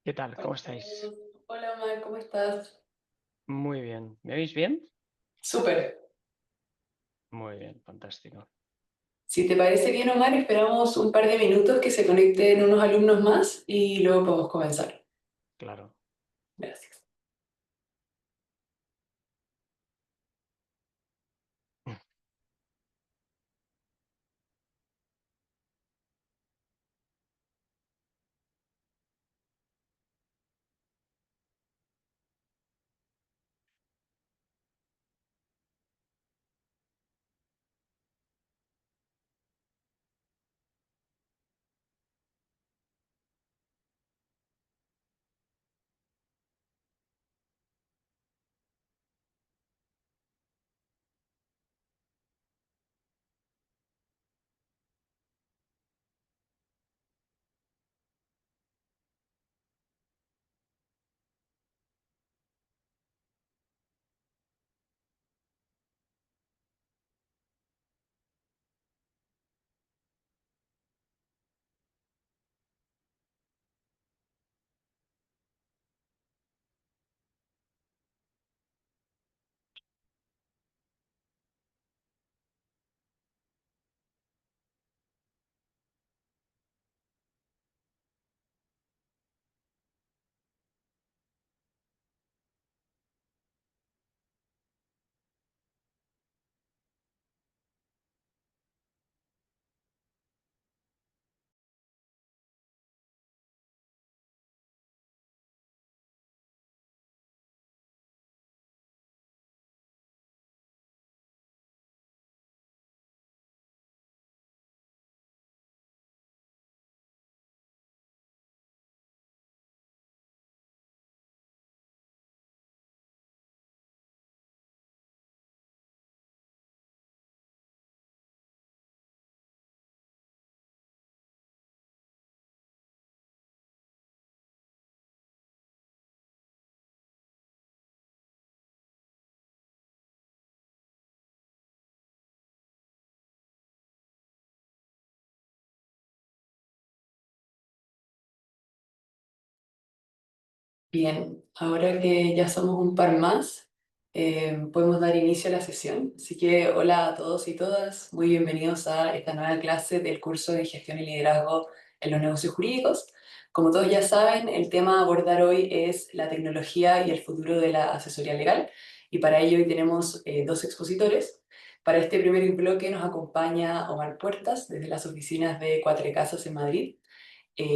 ¿Qué tal? Hola, ¿Cómo estáis? hola, Omar, ¿cómo estás? Muy bien. ¿Me oís bien? Súper. Muy bien, fantástico. Si te parece bien, Omar, esperamos un par de minutos que se conecten unos alumnos más y luego podemos comenzar. Claro. Gracias. Bien, ahora que ya somos un par más, podemos dar inicio a la sesión. Así que hola a todos y todas, muy bienvenidos a esta nueva clase del curso de Gestión y Liderazgo en los Negocios Jurídicos. Como todos ya saben, el tema a abordar hoy es la tecnología y el futuro de la asesoría legal, y para ello hoy tenemos dos expositores. Para este primer bloque nos acompaña Omar Puertas desde las oficinas de Cuatro Casas en Madrid.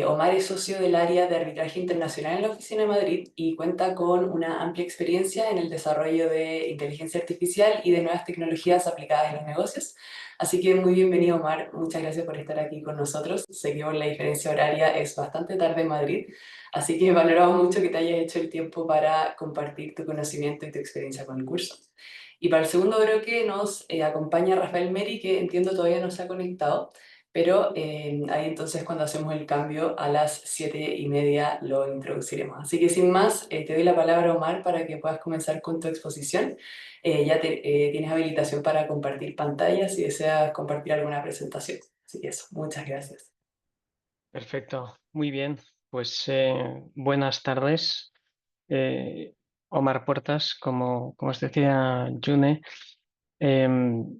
Omar es socio del área de arbitraje internacional en la Oficina de Madrid y cuenta con una amplia experiencia en el desarrollo de inteligencia artificial y de nuevas tecnologías aplicadas en los negocios. Así que muy bienvenido, Omar. Muchas gracias por estar aquí con nosotros. Sé que por la diferencia horaria es bastante tarde en Madrid, así que valoramos mucho que te hayas hecho el tiempo para compartir tu conocimiento y tu experiencia con el curso. Y para el segundo bloque nos acompaña Rafael Meri, que entiendo todavía no se ha conectado, pero ahí entonces cuando hacemos el cambio a las 7:30 lo introduciremos. Así que sin más, te doy la palabra, Omar, para que puedas comenzar con tu exposición. Tienes habilitación para compartir pantalla si deseas compartir alguna presentación. Así que eso, muchas gracias. Perfecto. Muy bien. Pues buenas tardes. Eh, Omar Puertas, como os decía June,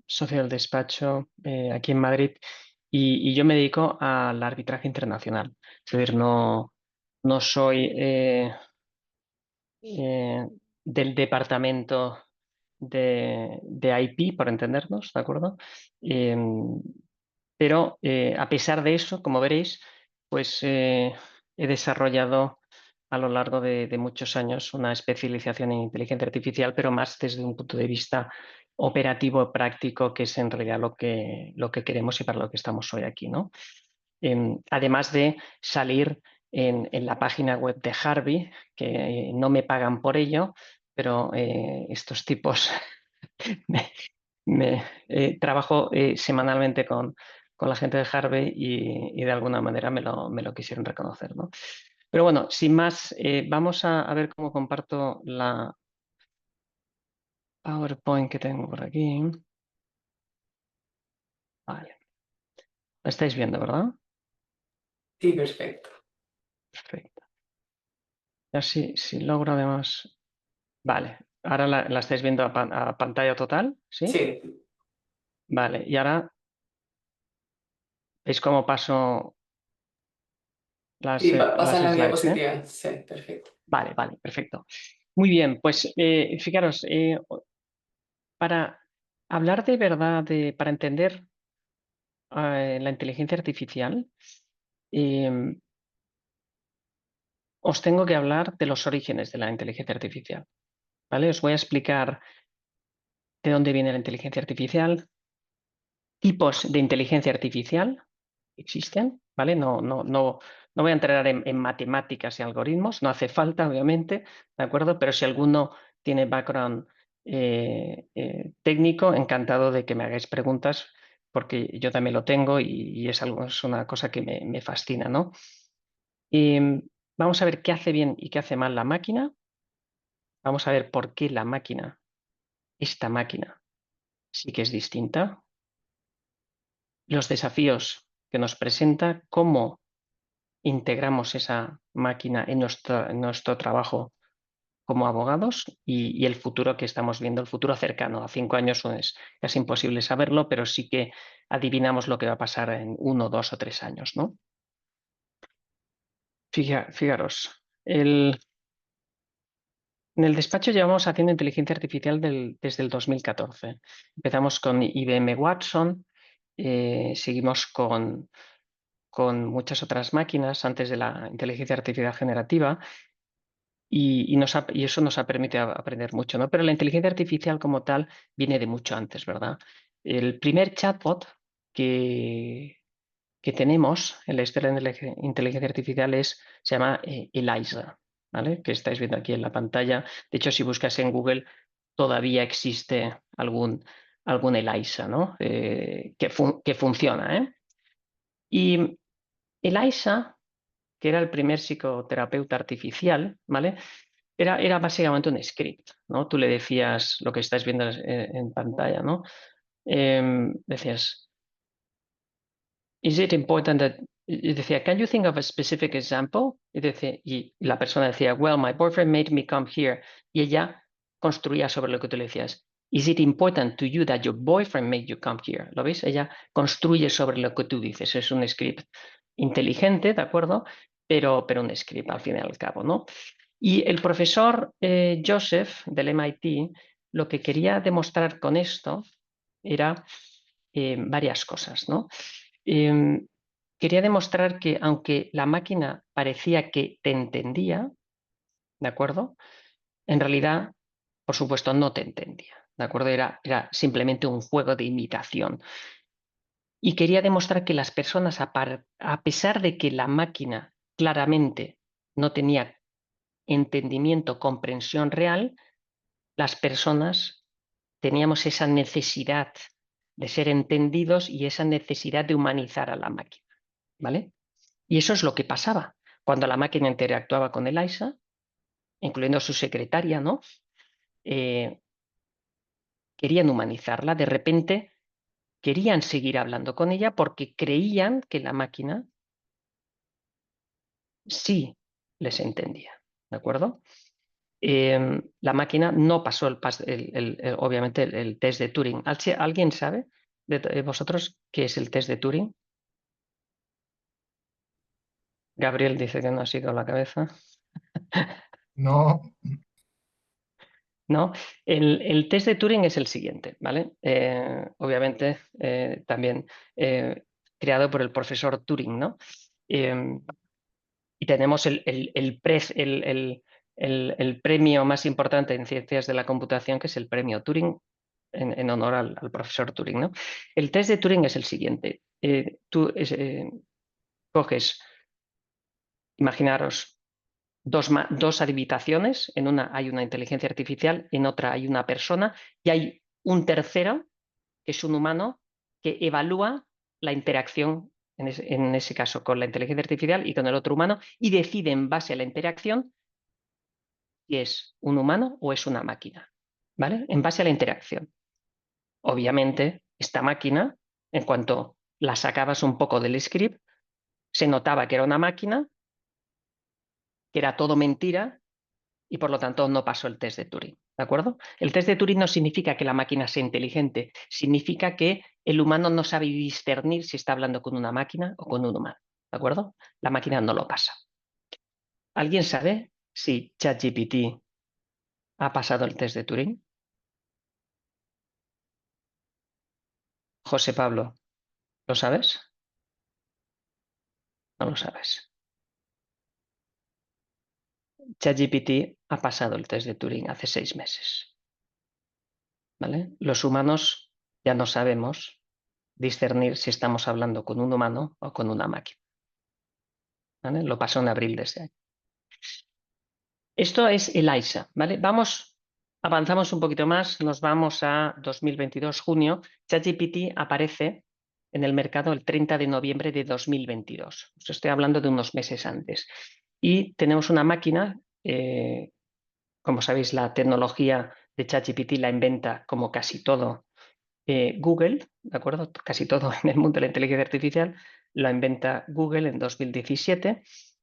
socio del despacho aquí en Madrid y yo me dedico al arbitraje internacional. Es decir, no soy del departamento de IP, por entendernos, ¿de acuerdo? Pero a pesar de eso, como veréis, pues he desarrollado a lo largo de muchos años una especialización en inteligencia artificial, pero más desde un punto de vista operativo, práctico, que es en realidad lo que queremos y para lo que estamos hoy aquí, ¿no? Además de salir en la página web de Harvey, que no me pagan por ello, pero estos tipos trabajo semanalmente con la gente de Harvey y de alguna manera me lo quisieron reconocer, ¿no? Pero bueno, sin más, vamos a ver cómo comparto la PowerPoint que tengo por aquí. Vale, la estáis viendo, ¿verdad? Sí, perfecto. Perfecto. Así, si logro además. Vale, ahora la estáis viendo a pantalla total, ¿sí? Sí, Vale, y ahora veis cómo paso y las pasan las slides, ¿eh? diapositivas. Sí, perfecto. Vale, vale, perfecto. Muy bien, pues fijaros, para hablar de verdad, para entender la inteligencia artificial, eh, os tengo que hablar de los orígenes de la inteligencia artificial, ¿vale? Os voy a explicar de dónde viene la inteligencia artificial, tipos de inteligencia artificial existen, ¿vale? No voy a entrar en matemáticas y algoritmos, no hace falta, obviamente, ¿de acuerdo? Pero si alguno tiene background técnico, encantado de que me hagáis preguntas, porque yo también lo tengo y es algo, es una cosa que me fascina, ¿no? Y vamos a ver qué hace bien y qué hace mal la máquina. Vamos a ver por qué la máquina, esta máquina, sí que es distinta. Los desafíos que nos presenta, cómo integramos esa máquina en nuestro trabajo como abogados y el futuro que estamos viendo, el futuro cercano. A 5 años es casi imposible saberlo, pero sí que adivinamos lo que va a pasar en 1, 2 o 3 años, ¿no? Fijaros, en el despacho llevamos haciendo inteligencia artificial desde el 2014. Empezamos con IBM Watson, seguimos con muchas otras máquinas antes de la inteligencia artificial generativa y eso nos ha permitido aprender mucho, ¿no? Pero la inteligencia artificial como tal viene de mucho antes, ¿verdad? El primer chatbot que, que tenemos en la historia de la inteligencia artificial se llama Eliza, ¿vale? Que estáis viendo aquí en la pantalla. De hecho, si buscas en Google, todavía existe algún Eliza, ¿no? Que funciona, ¿eh? Y Eliza, que era el primer psicoterapeuta artificial, ¿vale? Era básicamente un script, ¿no? Tú le decías lo que estáis viendo en pantalla, ¿no? Decías, is it important that... Y decía, can you think of a specific example? Y la persona decía, well, my boyfriend made me come here. Y ella construía sobre lo que tú le decías. Is it important to you that your boyfriend made you come here? ¿Lo veis? Ella construye sobre lo que tú dices. Es un script inteligente, ¿de acuerdo? Pero un script al fin y al cabo, ¿no? Y el profesor Joseph del MIT lo que quería demostrar con esto era varias cosas, ¿no? Em, Quería demostrar que aunque la máquina parecía que te entendía, ¿de acuerdo? En realidad, por supuesto, no te entendía, ¿de acuerdo? Era simplemente un juego de imitación. Y quería demostrar que las personas, a pesar de que la máquina claramente no tenía entendimiento, comprensión real, las personas teníamos esa necesidad de ser entendidos y esa necesidad de humanizar a la máquina, ¿vale? Y eso es lo que pasaba cuando la máquina interactuaba con Eliza, incluyendo su secretaria, ¿no? Eh, Querían humanizarla, de repente querían seguir hablando con ella porque creían que la máquina sí les entendía, ¿de acuerdo? La máquina no pasó obviamente el test de Turing. ¿Alguien sabe de vosotros qué es el test de Turing? Gabriel dice que no ha sido la cabeza. No, ¿No? El test de Turing es el siguiente, ¿vale? Obviamente también creado por el profesor Turing, ¿no? Eh, y tenemos el premio más importante en ciencias de la computación, que es el premio Turing, en honor al profesor Turing, ¿no? El test de Turing es el siguiente. Tú coges, imaginaros, dos habitaciones, en una hay una inteligencia artificial, en otra hay una persona y hay un tercero, que es un humano, que evalúa la interacción, en ese caso, con la inteligencia artificial y con el otro humano, y decide en base a la interacción si es un humano o es una máquina, ¿vale? En base a la interacción. Obviamente, esta máquina, en cuanto la sacabas un poco del script, se notaba que era una máquina, que era todo mentira y por lo tanto no pasó el test de Turing, ¿de acuerdo? El test de Turing no significa que la máquina sea inteligente, significa que el humano no sabe discernir si está hablando con una máquina o con un humano, ¿de acuerdo? La máquina no lo pasa. ¿Alguien sabe si ChatGPT ha pasado el test de Turing? José Pablo, ¿lo sabes? No lo sabes. ChatGPT ha pasado el test de Turing hace 6 meses. ¿Vale? Los humanos ya no sabemos discernir si estamos hablando con un humano o con una máquina. ¿Vale? Lo pasó en abril de este año. Esto es ELIZA, ¿vale? Avanzamos un poquito más, nos vamos a 2022, junio. ChatGPT aparece en el mercado el 30 de noviembre de 2022. Os estoy hablando de unos meses antes. Y tenemos una máquina, como sabéis, la tecnología de ChatGPT la inventa como casi todo Google, ¿de acuerdo? Casi todo en el mundo de la inteligencia artificial lo inventa Google en 2017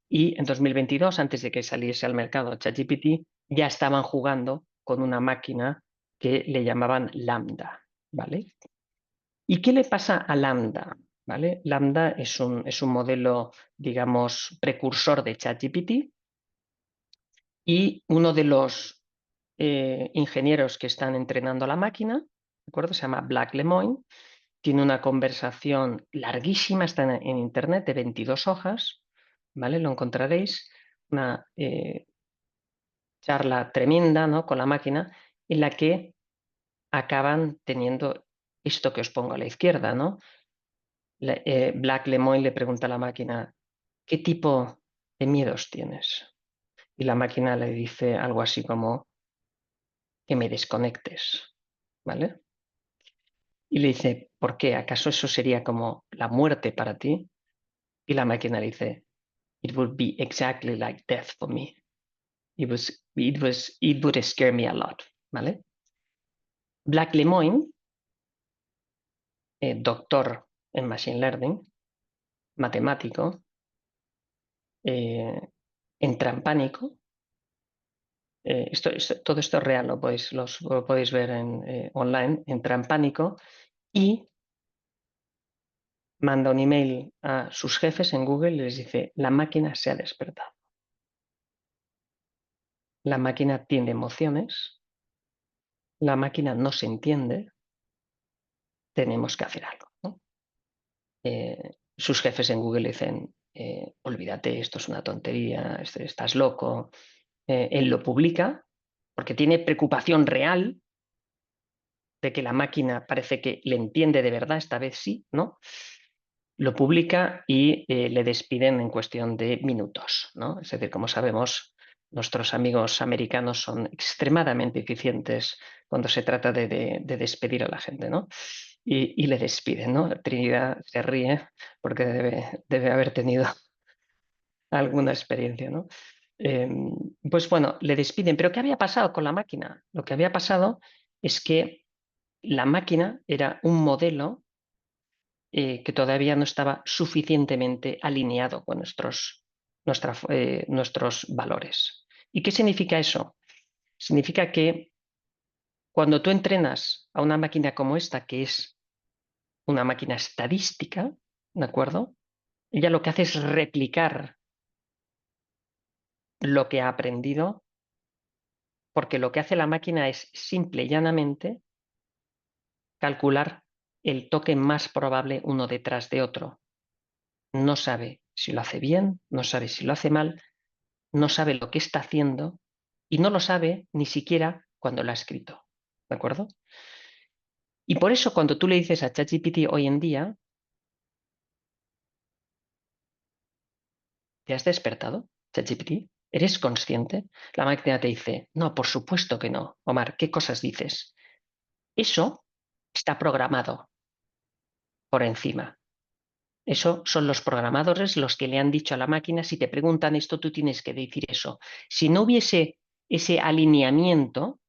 y en 2022, antes de que saliese al mercado ChatGPT, ya estaban jugando con una máquina que le llamaban Lambda, ¿vale? ¿Y qué le pasa a Lambda? ¿Vale? Lambda es un modelo, digamos, precursor de ChatGPT y uno de los ingenieros que están entrenando la máquina, ¿de acuerdo? Se llama Black Lemoine. Tiene una conversación larguísima, está en internet, de 22 hojas, ¿vale? Lo encontraréis. Una charla tremenda, ¿no? Con la máquina, en la que acaban teniendo esto que os pongo a la izquierda, ¿no? Black Lemoine le pregunta a la máquina, ¿qué tipo de miedos tienes? Y la máquina le dice algo así como, que me desconectes, ¿vale? Y le dice, ¿por qué? ¿Acaso eso sería como la muerte para ti? Y la máquina le dice, it would be exactly like death for me. It would scare me a lot, ¿vale? Black Lemoine, doctor en Machine Learning, matemático, entra en pánico. Todo esto es real, lo podéis ver online. Entra en pánico y manda un email a sus jefes en Google y les dice, la máquina se ha despertado. La máquina tiene emociones, la máquina no se entiende, tenemos que hacer algo, ¿no? Sus jefes en Google dicen, olvídate, esto es una tontería, estás loco. Él lo publica porque tiene preocupación real de que la máquina parece que le entiende de verdad, esta vez sí, ¿no? Lo publica y le despiden en cuestión de minutos, ¿no? Es decir, como sabemos, nuestros amigos americanos son extremadamente eficientes cuando se trata de despedir a la gente, ¿no? Y le despiden, ¿no? Trinidad se ríe porque debe haber tenido alguna experiencia, ¿no? Pues bueno, le despiden. Pero ¿qué había pasado con la máquina? Lo que había pasado es que la máquina era un modelo que todavía no estaba suficientemente alineado con nuestros valores. ¿Y qué significa eso? Significa que cuando tú entrenas a una máquina como esta, que es una máquina estadística, ¿de acuerdo? Ella lo que hace es replicar lo que ha aprendido, porque lo que hace la máquina es simple y llanamente calcular el toque más probable uno detrás de otro. No sabe si lo hace bien, no sabe si lo hace mal, no sabe lo que está haciendo y no lo sabe ni siquiera cuando lo ha escrito. ¿De acuerdo? Y por eso cuando tú le dices a ChatGPT hoy en día, ¿te has despertado, ChatGPT? ¿Eres consciente? La máquina te dice, no, por supuesto que no. Omar, ¿qué cosas dices? Eso está programado por encima. Eso son los programadores los que le han dicho a la máquina, si te preguntan esto, tú tienes que decir eso. Si no hubiese ese alineamiento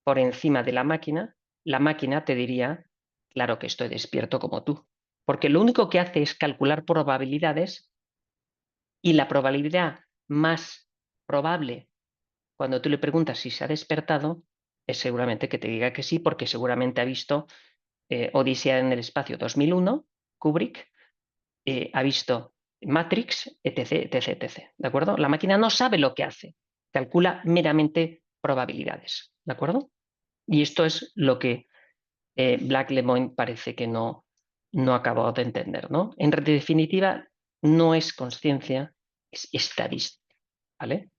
por encima de la máquina te diría, claro que estoy despierto como tú. Porque lo único que hace es calcular probabilidades y la probabilidad más probable cuando tú le preguntas si se ha despertado, es seguramente que te diga que sí, porque seguramente ha visto Odisea en el espacio 2001, Kubrick, ha visto Matrix, etc, etc, etc. ¿De acuerdo? La máquina no sabe lo que hace, calcula meramente probabilidades. ¿De acuerdo? Y esto es lo que Black Lemoine parece que no ha acabado de entender, ¿no? En definitiva, no es consciencia, es estadística, ¿vale?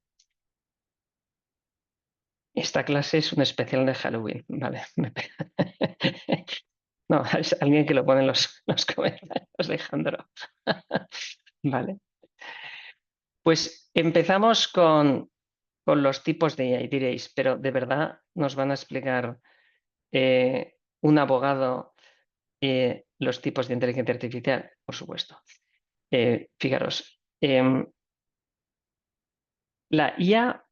Esta clase es un especial de Halloween, ¿vale? No, es alguien que lo pone en los comentarios, Alejandro. Vale. Pues empezamos con los tipos de IA y diréis, pero ¿de verdad nos van a explicar un abogado los tipos de inteligencia artificial? Por supuesto. Fijaros, la IA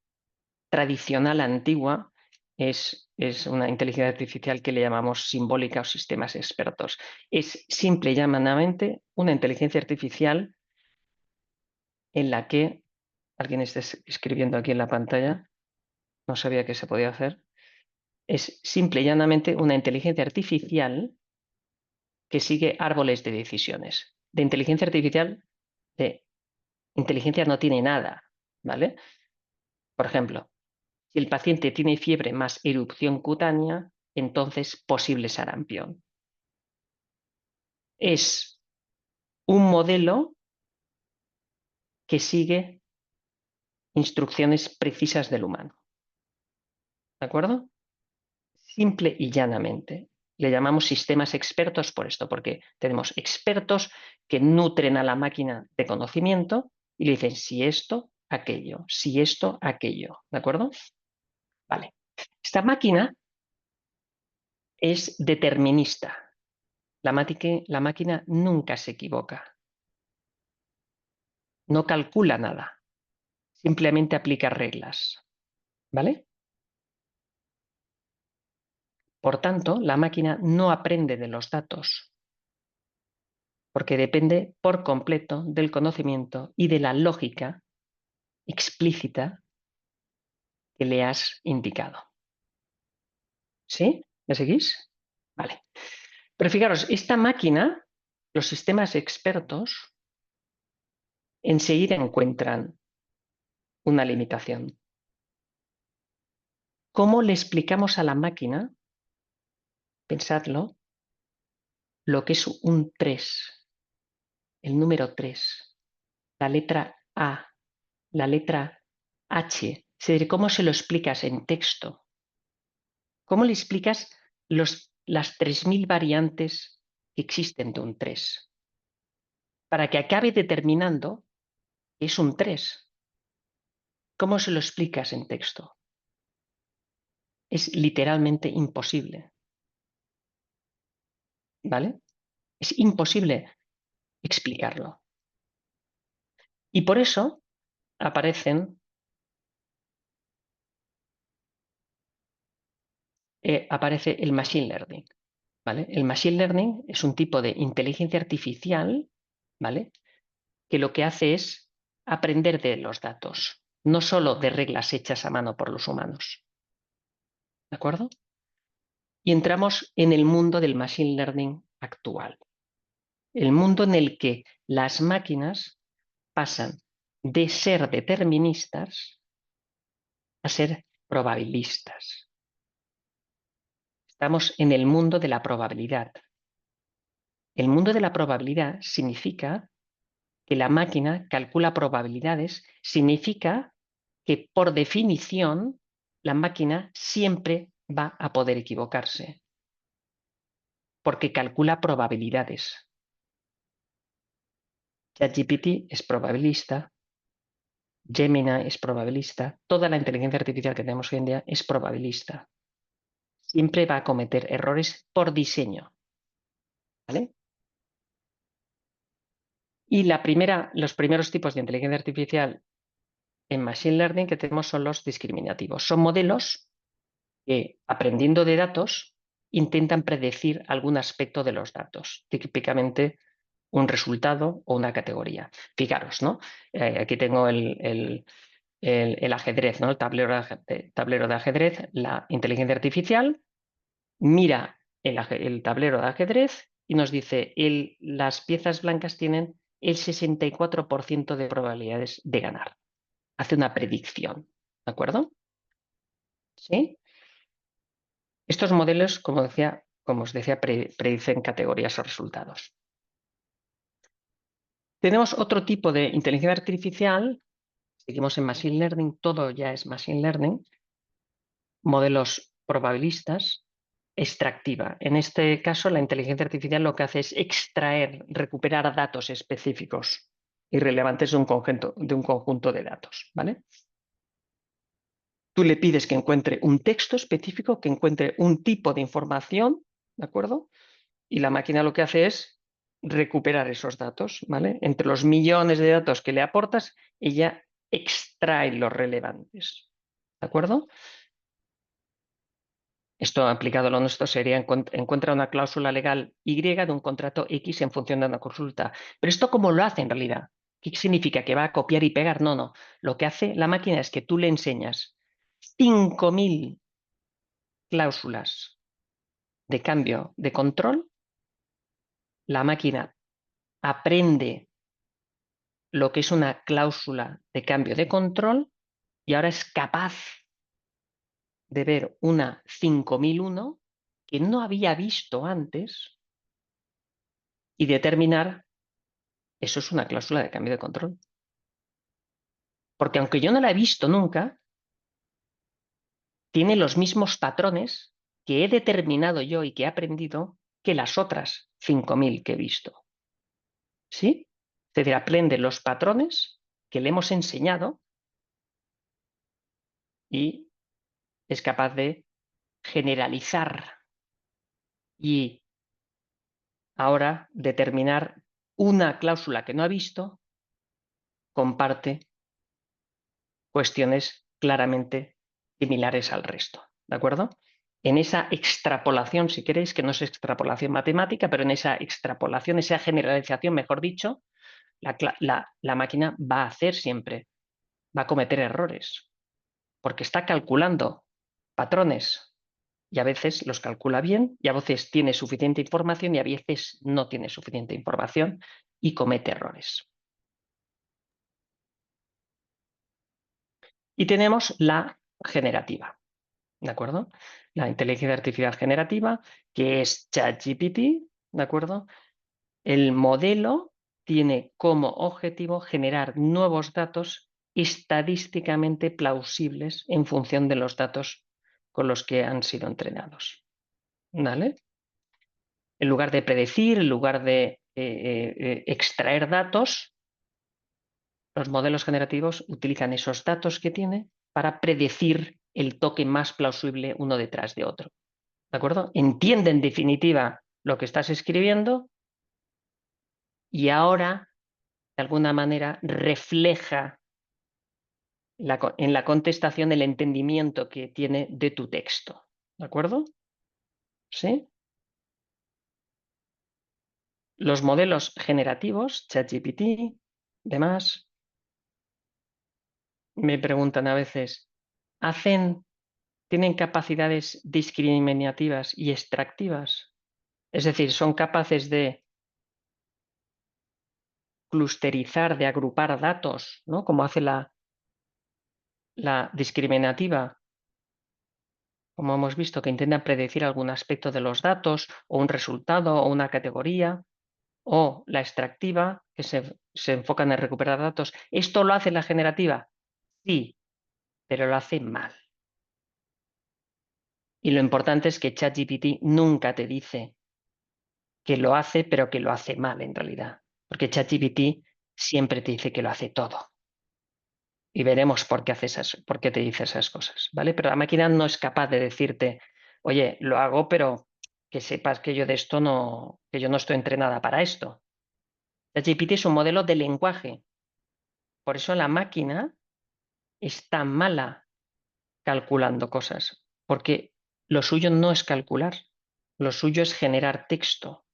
tradicional antigua es una inteligencia artificial que le llamamos simbólica o sistemas expertos. Es simple y llanamente una inteligencia artificial en la que alguien está escribiendo aquí en la pantalla, no sabía que se podía hacer, es simple y llanamente una inteligencia artificial que sigue árboles de decisiones. De inteligencia artificial, de inteligencia no tiene nada, ¿vale? Por ejemplo, si el paciente tiene fiebre más erupción cutánea, entonces posible sarampión. Es un modelo que sigue instrucciones precisas del humano. ¿De acuerdo? Simple y llanamente. Le llamamos sistemas expertos por esto, porque tenemos expertos que nutren a la máquina de conocimiento y le dicen si esto, aquello, si esto, aquello. ¿De acuerdo? Vale. Esta máquina es determinista. La máquina nunca se equivoca. No calcula nada. Simplemente aplica reglas. ¿Vale? Por tanto, la máquina no aprende de los datos, porque depende por completo del conocimiento y de la lógica explícita que le has indicado. ¿Sí? ¿Me seguís? Vale. Pero fijaros, esta máquina, los sistemas expertos, enseguida encuentran una limitación. ¿Cómo le explicamos a la máquina, pensadlo, lo que es un 3, el número 3, la letra A, la letra H? Es decir, ¿cómo se lo explicas en texto? ¿Cómo le explicas las 3000 variantes que existen de un 3? Para que acabe determinando que es un 3. ¿Cómo se lo explicas en texto? Es literalmente imposible. ¿Vale? Es imposible explicarlo. Y por eso aparece el Machine Learning. ¿Vale? El Machine Learning es un tipo de inteligencia artificial, ¿vale?, que lo que hace es aprender de los datos, no solo de reglas hechas a mano por los humanos. ¿De acuerdo? Y entramos en el mundo del Machine Learning actual. El mundo en el que las máquinas pasan de ser deterministas a ser probabilistas. Estamos en el mundo de la probabilidad. El mundo de la probabilidad significa que la máquina calcula probabilidades, significa que por definición la máquina siempre va a poder equivocarse, porque calcula probabilidades. ChatGPT es probabilista, Gemini es probabilista, toda la inteligencia artificial que tenemos hoy en día es probabilista. Siempre va a cometer errores por diseño. ¿Vale? Y los primeros tipos de inteligencia artificial en Machine Learning que tenemos son los discriminativos. Son modelos que, aprendiendo de datos, intentan predecir algún aspecto de los datos, típicamente un resultado o una categoría. Fijaros, ¿no? Aquí tengo el ajedrez, ¿no? El tablero de ajedrez, la inteligencia artificial mira el tablero de ajedrez y nos dice, las piezas blancas tienen el 64% de probabilidades de ganar. Hace una predicción, ¿de acuerdo? ¿Sí? Estos modelos, como os decía, predicen categorías o resultados. Tenemos otro tipo de inteligencia artificial, seguimos en Machine Learning, todo ya es Machine Learning, modelos probabilistas, extractiva. En este caso, la inteligencia artificial lo que hace es extraer, recuperar datos específicos y relevantes de un conjunto de datos, ¿vale? Tú le pides que encuentre un texto específico, que encuentre un tipo de información, ¿de acuerdo? Y la máquina lo que hace es recuperar esos datos, ¿vale? Entre los millones de datos que le aportas, ella extrae los relevantes, ¿de acuerdo? Esto aplicado a lo nuestro sería encuentra una cláusula legal Y de un contrato X en función de una consulta. Pero esto ¿cómo lo hace en realidad? ¿Qué significa? ¿Que va a copiar y pegar? No, no. Lo que hace la máquina es que tú le enseñas 5.000 cláusulas de cambio de control. La máquina aprende lo que es una cláusula de cambio de control y ahora es capaz de ver una 5001 que no había visto antes y determinar eso es una cláusula de cambio de control. Porque aunque yo no la he visto nunca, tiene los mismos patrones que he determinado yo y que he aprendido que las otras 5000 que he visto. ¿Sí? Es decir, aprende los patrones que le hemos enseñado y es capaz de generalizar y ahora determinar una cláusula que no ha visto, comparte cuestiones claramente similares al resto. ¿De acuerdo? En esa extrapolación, si queréis, que no es extrapolación matemática, pero en esa extrapolación, esa generalización, mejor dicho, la máquina va a hacer siempre, va a cometer errores, porque está calculando patrones y a veces los calcula bien y a veces tiene suficiente información y a veces no tiene suficiente información y comete errores. Y tenemos la generativa, ¿de acuerdo? La inteligencia artificial generativa, que es ChatGPT, ¿de acuerdo? El modelo tiene como objetivo generar nuevos datos estadísticamente plausibles en función de los datos con los que han sido entrenados. ¿Vale? En lugar de predecir, en lugar de extraer datos, los modelos generativos utilizan esos datos que tiene para predecir el toque más plausible uno detrás de otro. ¿De acuerdo? Entiende en definitiva lo que estás escribiendo y ahora, de alguna manera, refleja en la contestación el entendimiento que tiene de tu texto. ¿De acuerdo? ¿Sí? Los modelos generativos, ChatGPT, demás, me preguntan a veces, ¿tienen capacidades discriminativas y extractivas? Es decir, son capaces de clusterizar, de agrupar datos, ¿no? Como hace la discriminativa, como hemos visto, que intenta predecir algún aspecto de los datos o un resultado o una categoría, o la extractiva, que se enfoca en recuperar datos. ¿Esto lo hace la generativa? Sí, pero lo hace mal. Y lo importante es que ChatGPT nunca te dice que lo hace, pero que lo hace mal en realidad. Porque ChatGPT siempre te dice que lo hace todo. Y veremos por qué te dice esas cosas, ¿vale? Pero la máquina no es capaz de decirte, oye, lo hago, pero que sepas que yo de esto no, que yo no estoy entrenada para esto. ChatGPT es un modelo de lenguaje. Por eso la máquina está mala calculando cosas, porque lo suyo no es calcular, lo suyo es generar texto.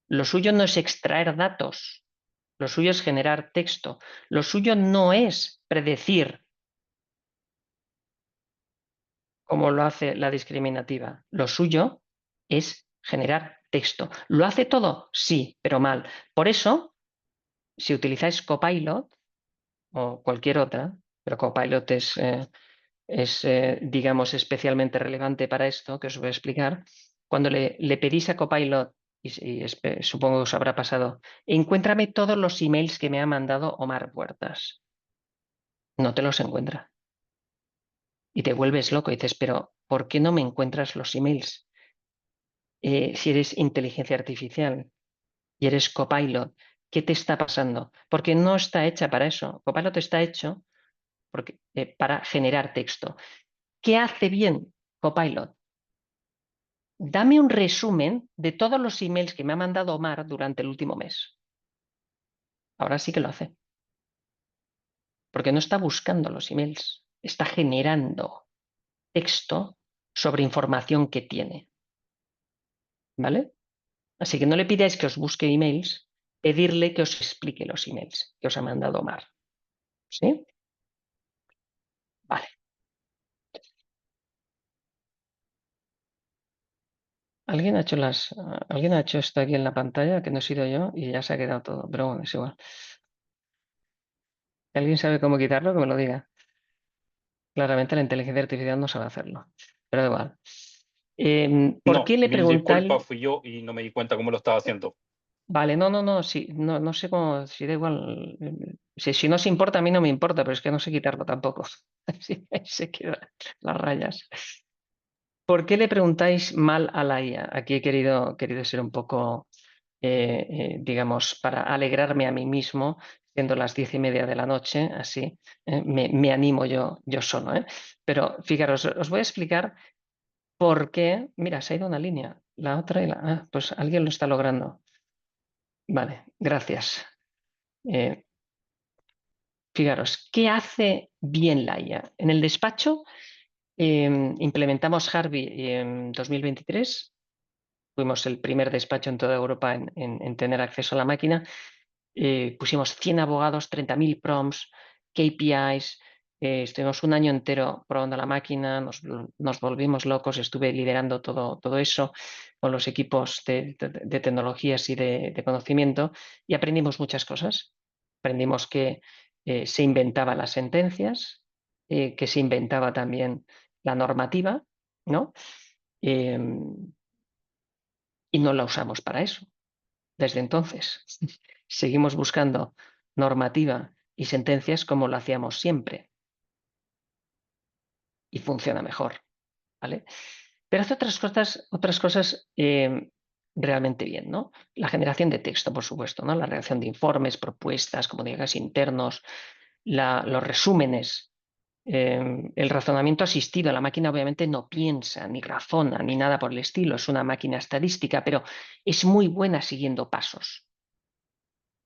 Lo suyo no es extraer datos, Lo suyo es generar texto. Lo suyo no es predecir como lo hace la discriminativa. Lo suyo es generar texto. ¿Lo hace todo? Sí, pero mal. Por eso, si utilizáis Copilot o cualquier otra, pero Copilot es digamos, especialmente relevante para esto, que os voy a explicar, cuando le pedís a Copilot, y supongo que os habrá pasado, encuéntrame todos los emails que me ha mandado Omar Puertas. No te los encuentra. Y te vuelves loco y dices, pero ¿por qué no me encuentras los emails? Si eres inteligencia artificial y eres Copilot, ¿qué te está pasando? Porque no está hecha para eso. Copilot está hecho para generar texto. ¿Qué hace bien Copilot? Dame un resumen de todos los emails que me ha mandado Omar durante el último mes. Ahora sí que lo hace. Porque no está buscando los emails, está generando texto sobre información que tiene. ¿Vale? Así que no le pidáis que os busque emails, pedirle que os explique los emails que os ha mandado Omar. ¿Sí? Vale. ¿Alguien ha hecho esto aquí en la pantalla, que no he sido yo, y ya se ha quedado todo? Pero bueno, es igual. Si alguien sabe cómo quitarlo, que me lo diga. Claramente la inteligencia artificial no sabe hacerlo. Pero da igual. ¿Por No, qué le mil disculpas, preguntáis? fui yo y no me di cuenta cómo lo estaba haciendo. Vale, no, sí, no sé cómo, si da igual. Si no os importa, a mí no me importa, pero es que no sé quitarlo tampoco. Así ahí se quedan las rayas. ¿Por qué le preguntáis mal a la IA? Aquí he querido ser un poco, digamos, para alegrarme a mí mismo, siendo las 10:30 de la noche, así, me animo yo solo, ¿eh? Pero fijaros, os voy a explicar por qué. Mira, se ha ido una línea, la otra pues alguien lo está logrando. Vale, gracias. Fijaros, ¿qué hace bien la IA? En el despacho implementamos Harvey en 2023. Fuimos el primer despacho en toda Europa en tener acceso a la máquina. Pusimos 100 abogados, 30.000 prompts, KPIs. Estuvimos un año entero probando la máquina, nos volvimos locos. Estuve liderando todo eso con los equipos de tecnologías y de conocimiento y aprendimos muchas cosas. Aprendimos que se inventaban las sentencias, que se inventaba también la normativa, ¿no? Y no la usamos para eso. Desde entonces, seguimos buscando normativa y sentencias como lo hacíamos siempre y funciona mejor, ¿vale? Pero hace otras cosas realmente bien, ¿no? La generación de texto, por supuesto, ¿no? La redacción de informes, propuestas, comunicados internos, los resúmenes, el razonamiento asistido. La máquina obviamente no piensa, ni razona, ni nada por el estilo. Es una máquina estadística, pero es muy buena siguiendo pasos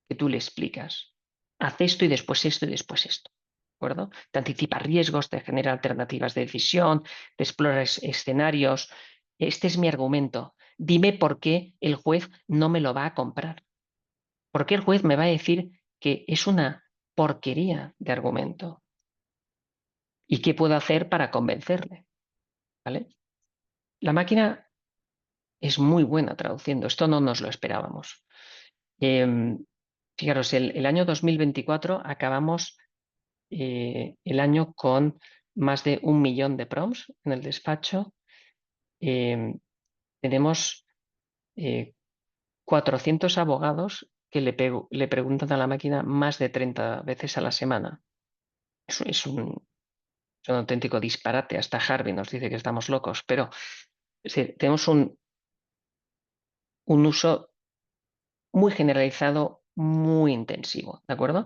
que tú le explicas. Haz esto y después esto y después esto. ¿De acuerdo? Te anticipa riesgos, te genera alternativas de decisión, te explora escenarios. Este es mi argumento. Dime por qué el juez no me lo va a comprar. ¿Por qué el juez me va a decir que es una porquería de argumento? ¿Y qué puedo hacer para convencerle? ¿Vale? La máquina es muy buena traduciendo. Esto no nos lo esperábamos. Fijaros, el año 2024 acabamos el año con más de 1 millón de prompts en el despacho. Tenemos 400 abogados que le preguntan a la máquina más de 30 veces a la semana. Es un auténtico disparate. Hasta Harvey nos dice que estamos locos, pero tenemos un uso muy generalizado, muy intensivo, ¿de acuerdo?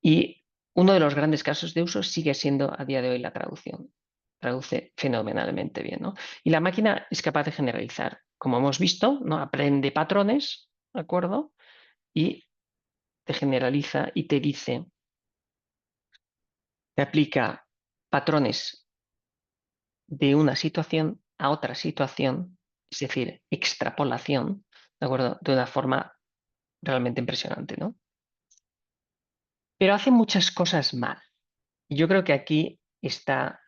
Y uno de los grandes casos de uso sigue siendo a día de hoy la traducción. Traduce fenomenalmente bien, ¿no? Y la máquina es capaz de generalizar. Como hemos visto, ¿no? Aprende patrones, ¿de acuerdo? Y te generaliza y te dice, te aplica patrones de una situación a otra situación, es decir, extrapolación, ¿de acuerdo? De una forma realmente impresionante, ¿no? pero hace muchas cosas mal. Y yo creo que aquí está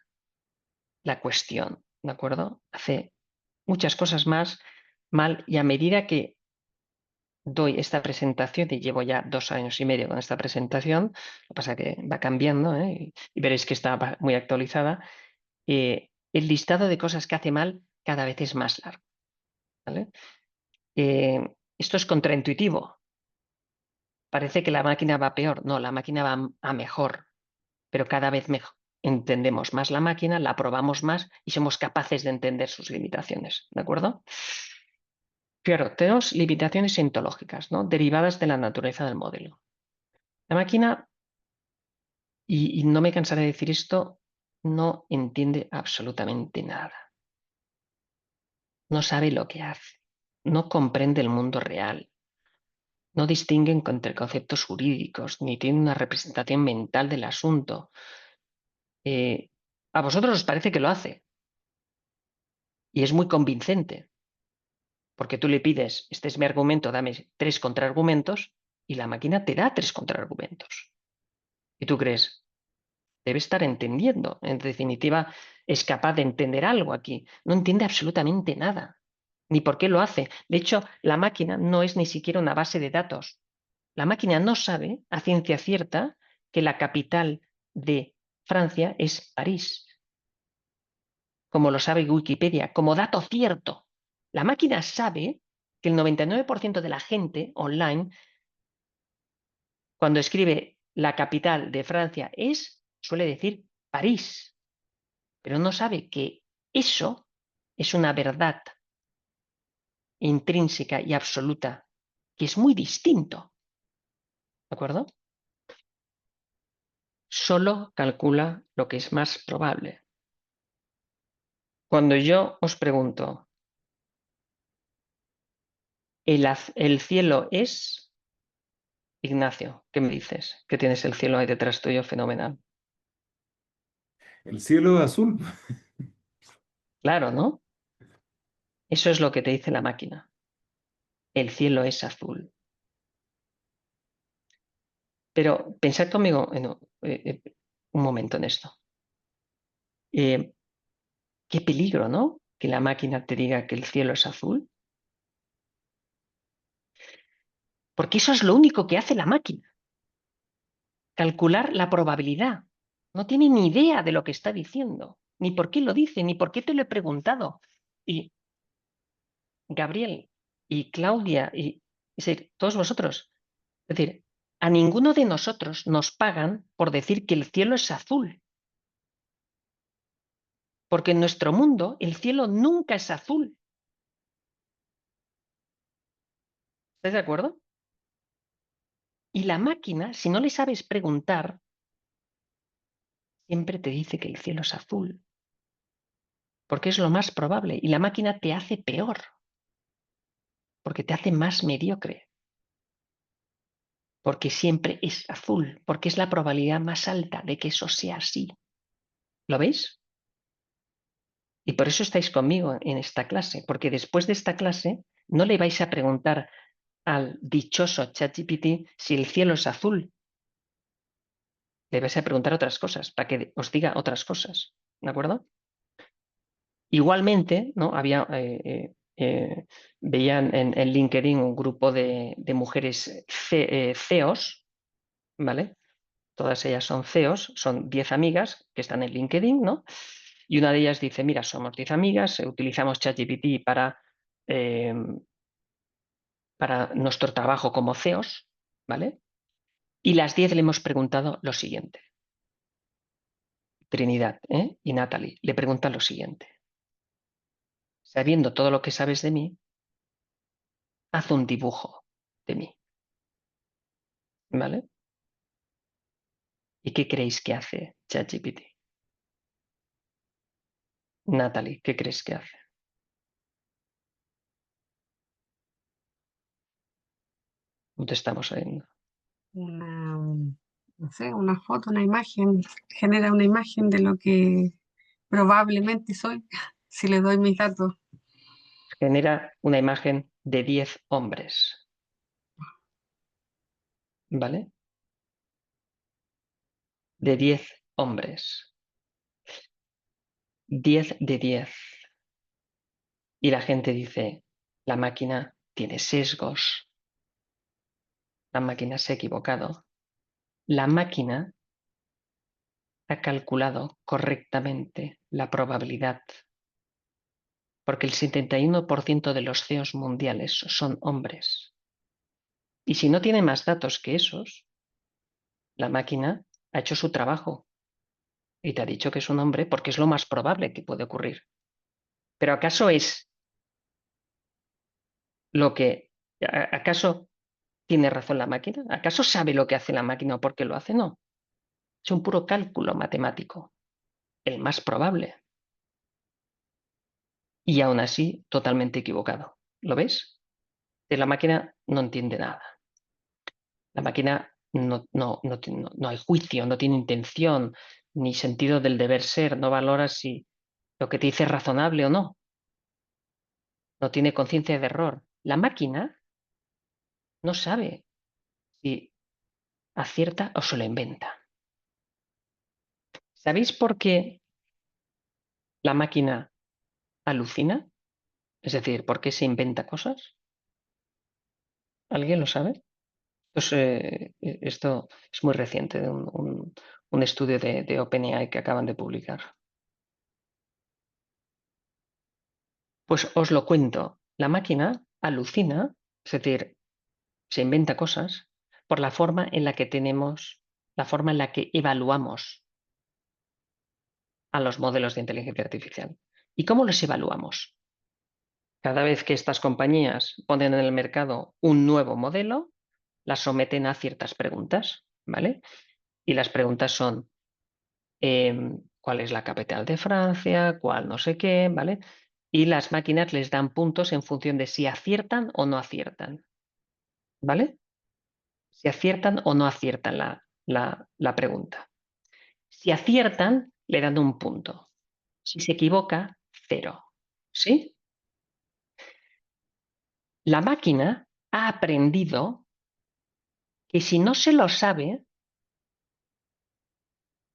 la cuestión, ¿de acuerdo? Hace muchas cosas más mal y a medida que doy esta presentación, y llevo ya 2 años y medio con esta presentación, lo que pasa es que va cambiando, y veréis que está muy actualizada, el listado de cosas que hace mal cada vez es más largo, ¿vale? Esto es contraintuitivo. Parece que la máquina va peor. No, la máquina va a mejor, pero cada vez mejor. Entendemos más la máquina, la probamos más y somos capaces de entender sus limitaciones, ¿de acuerdo? Claro, tenemos limitaciones ontológicas, ¿no? Derivadas de la naturaleza del modelo. La máquina, y no me cansaré de decir esto, no entiende absolutamente nada. No sabe lo que hace. No comprende el mundo real. No distinguen entre conceptos jurídicos, ni tiene una representación mental del asunto. A vosotros os parece que lo hace. Y es muy convincente. Porque tú le pides, este es mi argumento, dame 3 contraargumentos, y la máquina te da 3 contraargumentos. Y tú crees, debe estar entendiendo. En definitiva, es capaz de entender algo aquí. No entiende absolutamente nada. Ni por qué lo hace. De hecho, la máquina no es ni siquiera una base de datos. La máquina no sabe a ciencia cierta que la capital de Francia es París, como lo sabe Wikipedia, como dato cierto. La máquina sabe que el 99% de la gente online, cuando escribe la capital de Francia suele decir París, pero no sabe que eso es una verdad intrínseca y absoluta, que es muy distinto. ¿De acuerdo? Solo calcula lo que es más probable. Cuando yo os pregunto, ¿el cielo es? Ignacio, ¿qué me dices? Que tienes el cielo ahí detrás tuyo, fenomenal. El cielo azul. Claro, ¿no? Eso es lo que te dice la máquina. El cielo es azul. Pero pensad conmigo un momento en esto. Qué peligro, ¿no? Que la máquina te diga que el cielo es azul. Porque eso es lo único que hace la máquina. Calcular la probabilidad. No tiene ni idea de lo que está diciendo, ni por qué lo dice, ni por qué te lo he preguntado. Y Gabriel y Claudia y todos vosotros, es decir, a ninguno de nosotros nos pagan por decir que el cielo es azul. Porque en nuestro mundo el cielo nunca es azul. ¿Estás de acuerdo? Y la máquina, si no le sabes preguntar, siempre te dice que el cielo es azul. Porque es lo más probable. Y la máquina te hace peor. Porque te hace más mediocre. Porque siempre es azul. Porque es la probabilidad más alta de que eso sea así. ¿Lo veis? Y por eso estáis conmigo en esta clase. Porque después de esta clase no le vais a preguntar al dichoso ChatGPT si el cielo es azul. Le vais a preguntar otras cosas para que os diga otras cosas. ¿De acuerdo? Igualmente, ¿no? Veían en LinkedIn un grupo de mujeres CEOs, ¿vale? Todas ellas son CEOs, son 10 amigas que están en LinkedIn, ¿no? Y una de ellas dice, mira, somos 10 amigas, utilizamos ChatGPT eh, para nuestro trabajo como CEOs, ¿vale? Y las 10 le hemos preguntado lo siguiente. Trinidad y Natalie le preguntan lo siguiente. Sabiendo todo lo que sabes de mí, haz un dibujo de mí. ¿Vale? ¿Y qué creéis que hace ChatGPT? Natalie, ¿qué crees que hace? No te estamos oyendo. No sé, una foto, una imagen, genera una imagen de lo que probablemente soy, si le doy mis datos. Genera una imagen de 10 hombres. ¿Vale? de 10 hombres. 10 de 10. Y la gente dice, la máquina tiene sesgos. La máquina se ha equivocado. La máquina ha calculado correctamente la probabilidad, porque el 71% de los CEOs mundiales son hombres. Y si no tiene más datos que esos, la máquina ha hecho su trabajo y te ha dicho que es un hombre porque es lo más probable que puede ocurrir. Pero ¿acaso es lo que... ¿Acaso tiene razón la máquina? ¿Acaso sabe lo que hace la máquina o por qué lo hace? No. Es un puro cálculo matemático, el más probable. Y aún así, totalmente equivocado. ¿Lo ves? La máquina no entiende nada. La máquina no hay juicio, no tiene intención, ni sentido del deber ser, no valora si lo que te dice es razonable o no. No tiene conciencia de error. La máquina no sabe si acierta o se lo inventa. ¿Sabéis por qué la máquina alucina? Es decir, ¿por qué se inventa cosas? ¿Alguien lo sabe? Pues, esto es muy reciente, de un estudio de OpenAI que acaban de publicar. Pues os lo cuento. La máquina alucina, es decir, se inventa cosas por la forma en la que tenemos, la forma en la que evaluamos a los modelos de inteligencia artificial. ¿Y cómo los evaluamos? Cada vez que estas compañías ponen en el mercado un nuevo modelo, las someten a ciertas preguntas, ¿vale? Y las preguntas son, ¿cuál es la capital de Francia? ¿Cuál no sé qué? ¿Vale? Y las máquinas les dan puntos en función de si aciertan o no aciertan, ¿vale? Si aciertan o no aciertan la pregunta. Si aciertan, le dan un punto. Si se equivoca, 0. ¿Sí? La máquina ha aprendido que si no se lo sabe,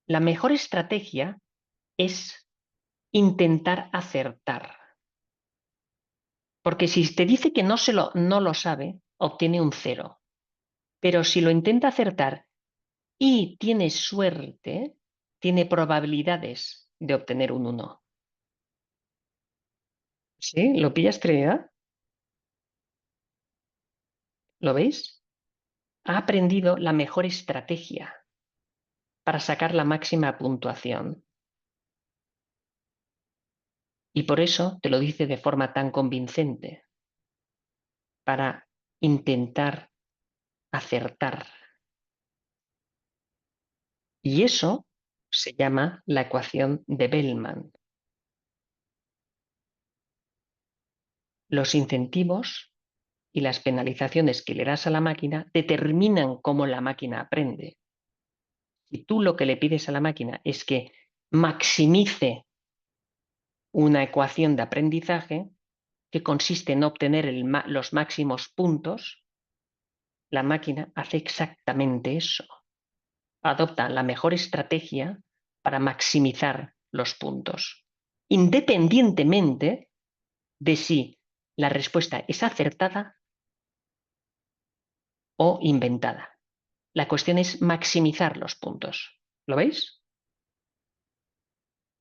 la mejor estrategia es intentar acertar. Porque si te dice que no lo sabe, obtiene un 0. Pero si lo intenta acertar y tiene suerte, tiene probabilidades de obtener un 1. ¿Sí? ¿Lo pillas, Trinidad? ¿Lo veis? Ha aprendido la mejor estrategia para sacar la máxima puntuación. Y por eso te lo dice de forma tan convincente, para intentar acertar. Y eso se llama la ecuación de Bellman. Los incentivos y las penalizaciones que le das a la máquina determinan cómo la máquina aprende. Si tú lo que le pides a la máquina es que maximice una ecuación de aprendizaje que consiste en obtener los máximos puntos, la máquina hace exactamente eso. Adopta la mejor estrategia para maximizar los puntos, independientemente de si la respuesta es acertada o inventada. La cuestión es maximizar los puntos. ¿Lo veis?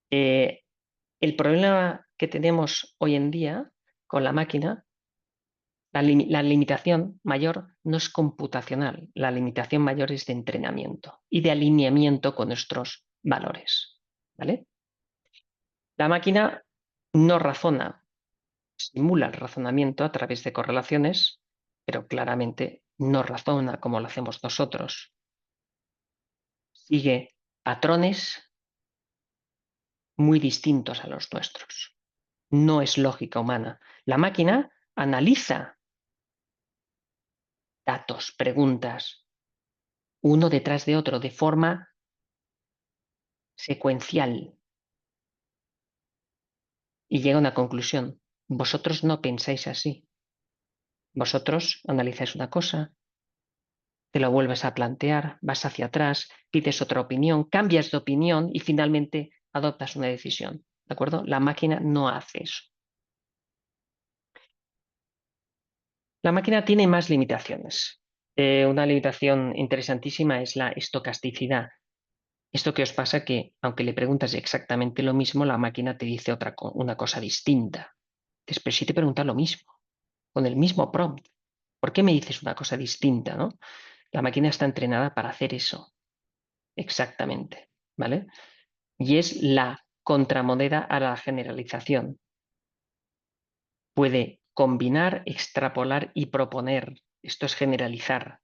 El problema que tenemos hoy en día con la máquina, la limitación mayor no es computacional, la limitación mayor es de entrenamiento y de alineamiento con nuestros valores. ¿Vale? La máquina no razona, simula el razonamiento a través de correlaciones, pero claramente no razona como lo hacemos nosotros. Sigue patrones muy distintos a los nuestros. No es lógica humana. La máquina analiza datos, preguntas, uno detrás de otro, de forma secuencial, y llega a una conclusión. Vosotros no pensáis así. Vosotros analizáis una cosa, te lo vuelves a plantear, vas hacia atrás, pides otra opinión, cambias de opinión y finalmente adoptas una decisión. ¿De acuerdo? La máquina no hace eso. La máquina tiene más limitaciones. Una limitación interesantísima es la estocasticidad. Esto que os pasa que, aunque le preguntas exactamente lo mismo, la máquina te dice una cosa distinta. Pero si te pregunta lo mismo, con el mismo prompt, ¿por qué me dices una cosa distinta, no? La máquina está entrenada para hacer eso, exactamente, ¿vale? Y es la contramoneda a la generalización. Puede combinar, extrapolar y proponer. Esto es generalizar.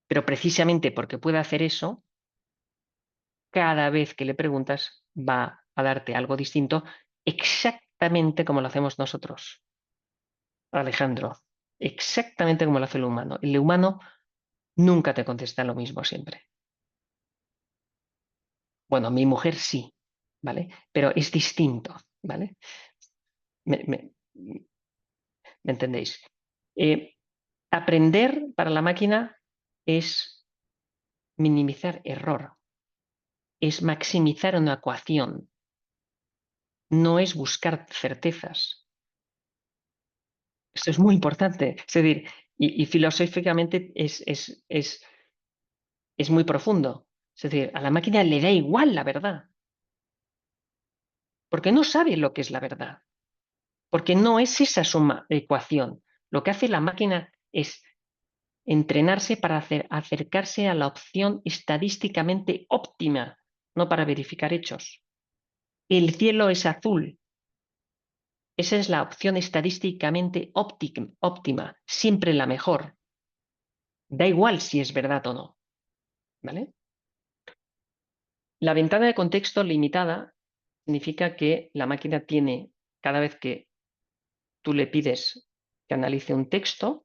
Pero precisamente porque puede hacer eso, cada vez que le preguntas va a darte algo distinto, exactamente como lo hacemos nosotros, Alejandro. Exactamente como lo hace el humano. El humano nunca te contesta lo mismo siempre. Bueno, mi mujer sí, ¿vale? Pero es distinto, ¿vale? ¿Me entendéis? Aprender para la máquina es minimizar error, es maximizar una ecuación, no es buscar certezas. Esto es muy importante. Es decir, y filosóficamente es muy profundo. Es decir, a la máquina le da igual la verdad, porque no sabe lo que es la verdad, porque no es esa su ecuación. Lo que hace la máquina es entrenarse para acercarse a la opción estadísticamente óptima, no para verificar hechos. El cielo es azul. Esa es la opción estadísticamente óptima, siempre la mejor. Da igual si es verdad o no. ¿Vale? La ventana de contexto limitada significa que la máquina tiene, cada vez que tú le pides que analice un texto,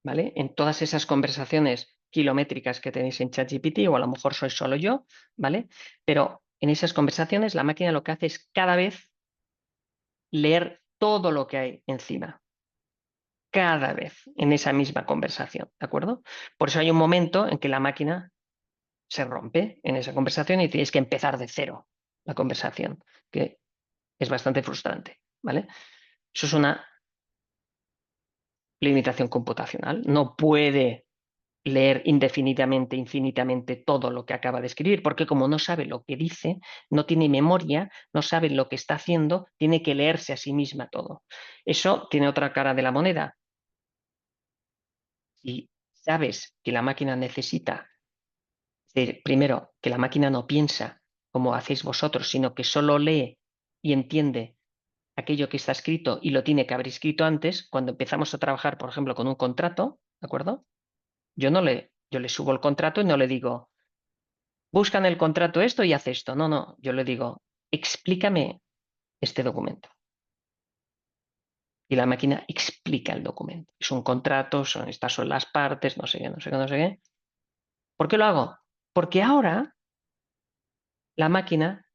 ¿vale? En todas esas conversaciones kilométricas que tenéis en ChatGPT, o a lo mejor soy solo yo, ¿vale? Pero en esas conversaciones la máquina lo que hace es cada vez leer todo lo que hay encima. Cada vez en esa misma conversación, ¿de acuerdo? Por eso hay un momento en que la máquina se rompe en esa conversación y tienes que empezar de cero la conversación, que es bastante frustrante, ¿vale? Eso es una limitación computacional. No puede leer indefinidamente, infinitamente todo lo que acaba de escribir, porque como no sabe lo que dice, no tiene memoria, no sabe lo que está haciendo, tiene que leerse a sí misma todo. Eso tiene otra cara de la moneda. Si sabes que la máquina necesita, primero, que la máquina no piensa como hacéis vosotros, sino que solo lee y entiende aquello que está escrito y lo tiene que haber escrito antes, cuando empezamos a trabajar, por ejemplo, con un contrato, ¿de acuerdo? Yo le subo el contrato y no le digo, busca en el contrato esto y haz esto. No, no, yo le digo, explícame este documento. Y la máquina explica el documento. Es un contrato, estas son las partes, no sé qué, no sé qué, no sé qué. ¿Por qué lo hago? Porque ahora la máquina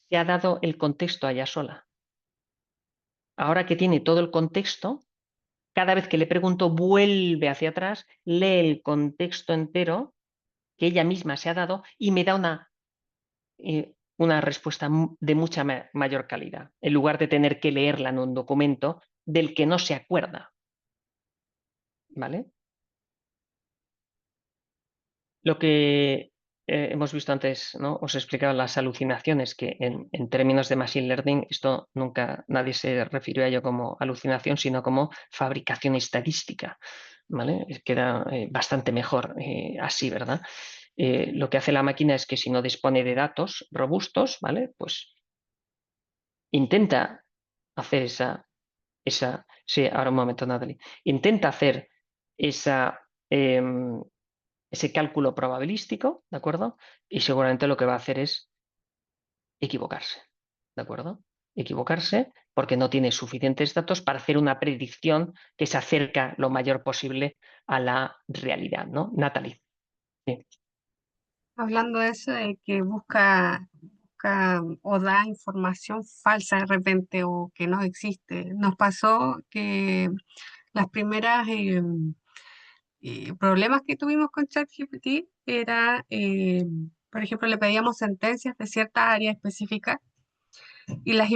se ha dado el contexto a ella sola. Ahora que tiene todo el contexto, cada vez que le pregunto, vuelve hacia atrás, lee el contexto entero que ella misma se ha dado y me da una respuesta de mucha mayor calidad, en lugar de tener que leerla en un documento del que no se acuerda. ¿Vale? Lo que hemos visto antes, ¿no? Os he explicado las alucinaciones, que en términos de Machine Learning, esto nunca nadie se refirió a ello como alucinación, sino como fabricación estadística. ¿Vale? Queda bastante mejor así, ¿verdad? Lo que hace la máquina es que si no dispone de datos robustos, ¿vale? Pues intenta hacer sí, ahora un momento, Natalie, intenta hacer esa, ese cálculo probabilístico, ¿de acuerdo? Y seguramente lo que va a hacer es equivocarse, ¿de acuerdo? Equivocarse porque no tiene suficientes datos para hacer una predicción que se acerca lo mayor posible a la realidad, ¿no? Natalie. Sí. Hablando de eso, de que busca o da información falsa de repente o que no existe. Nos pasó que las primeras problemas que tuvimos con ChatGPT era, por ejemplo, le pedíamos sentencias de cierta área específica y las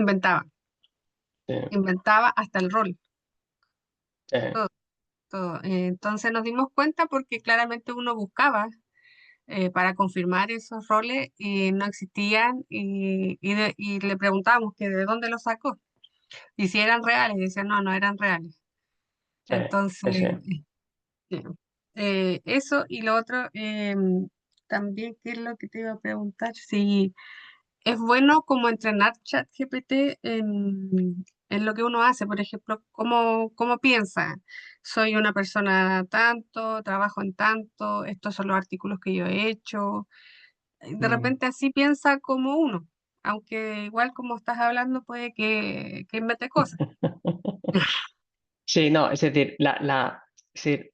Sí, inventaba hasta el rol, sí. todo. Entonces nos dimos cuenta porque claramente uno buscaba para confirmar esos roles y no existían y le preguntábamos que de dónde los sacó y si eran reales, y decían no, no eran reales. Sí, sí, Entonces, sí. eh, eso y lo otro, también, ¿qué es lo que te iba a preguntar? Si es bueno como entrenar ChatGPT en lo que uno hace, por ejemplo, cómo piensa. Soy una persona tanto, trabajo en tanto, estos son los artículos que yo he hecho. De Mm. repente así piensa como uno, aunque igual como estás hablando puede que invente cosas. Sí, no, es decir, es decir,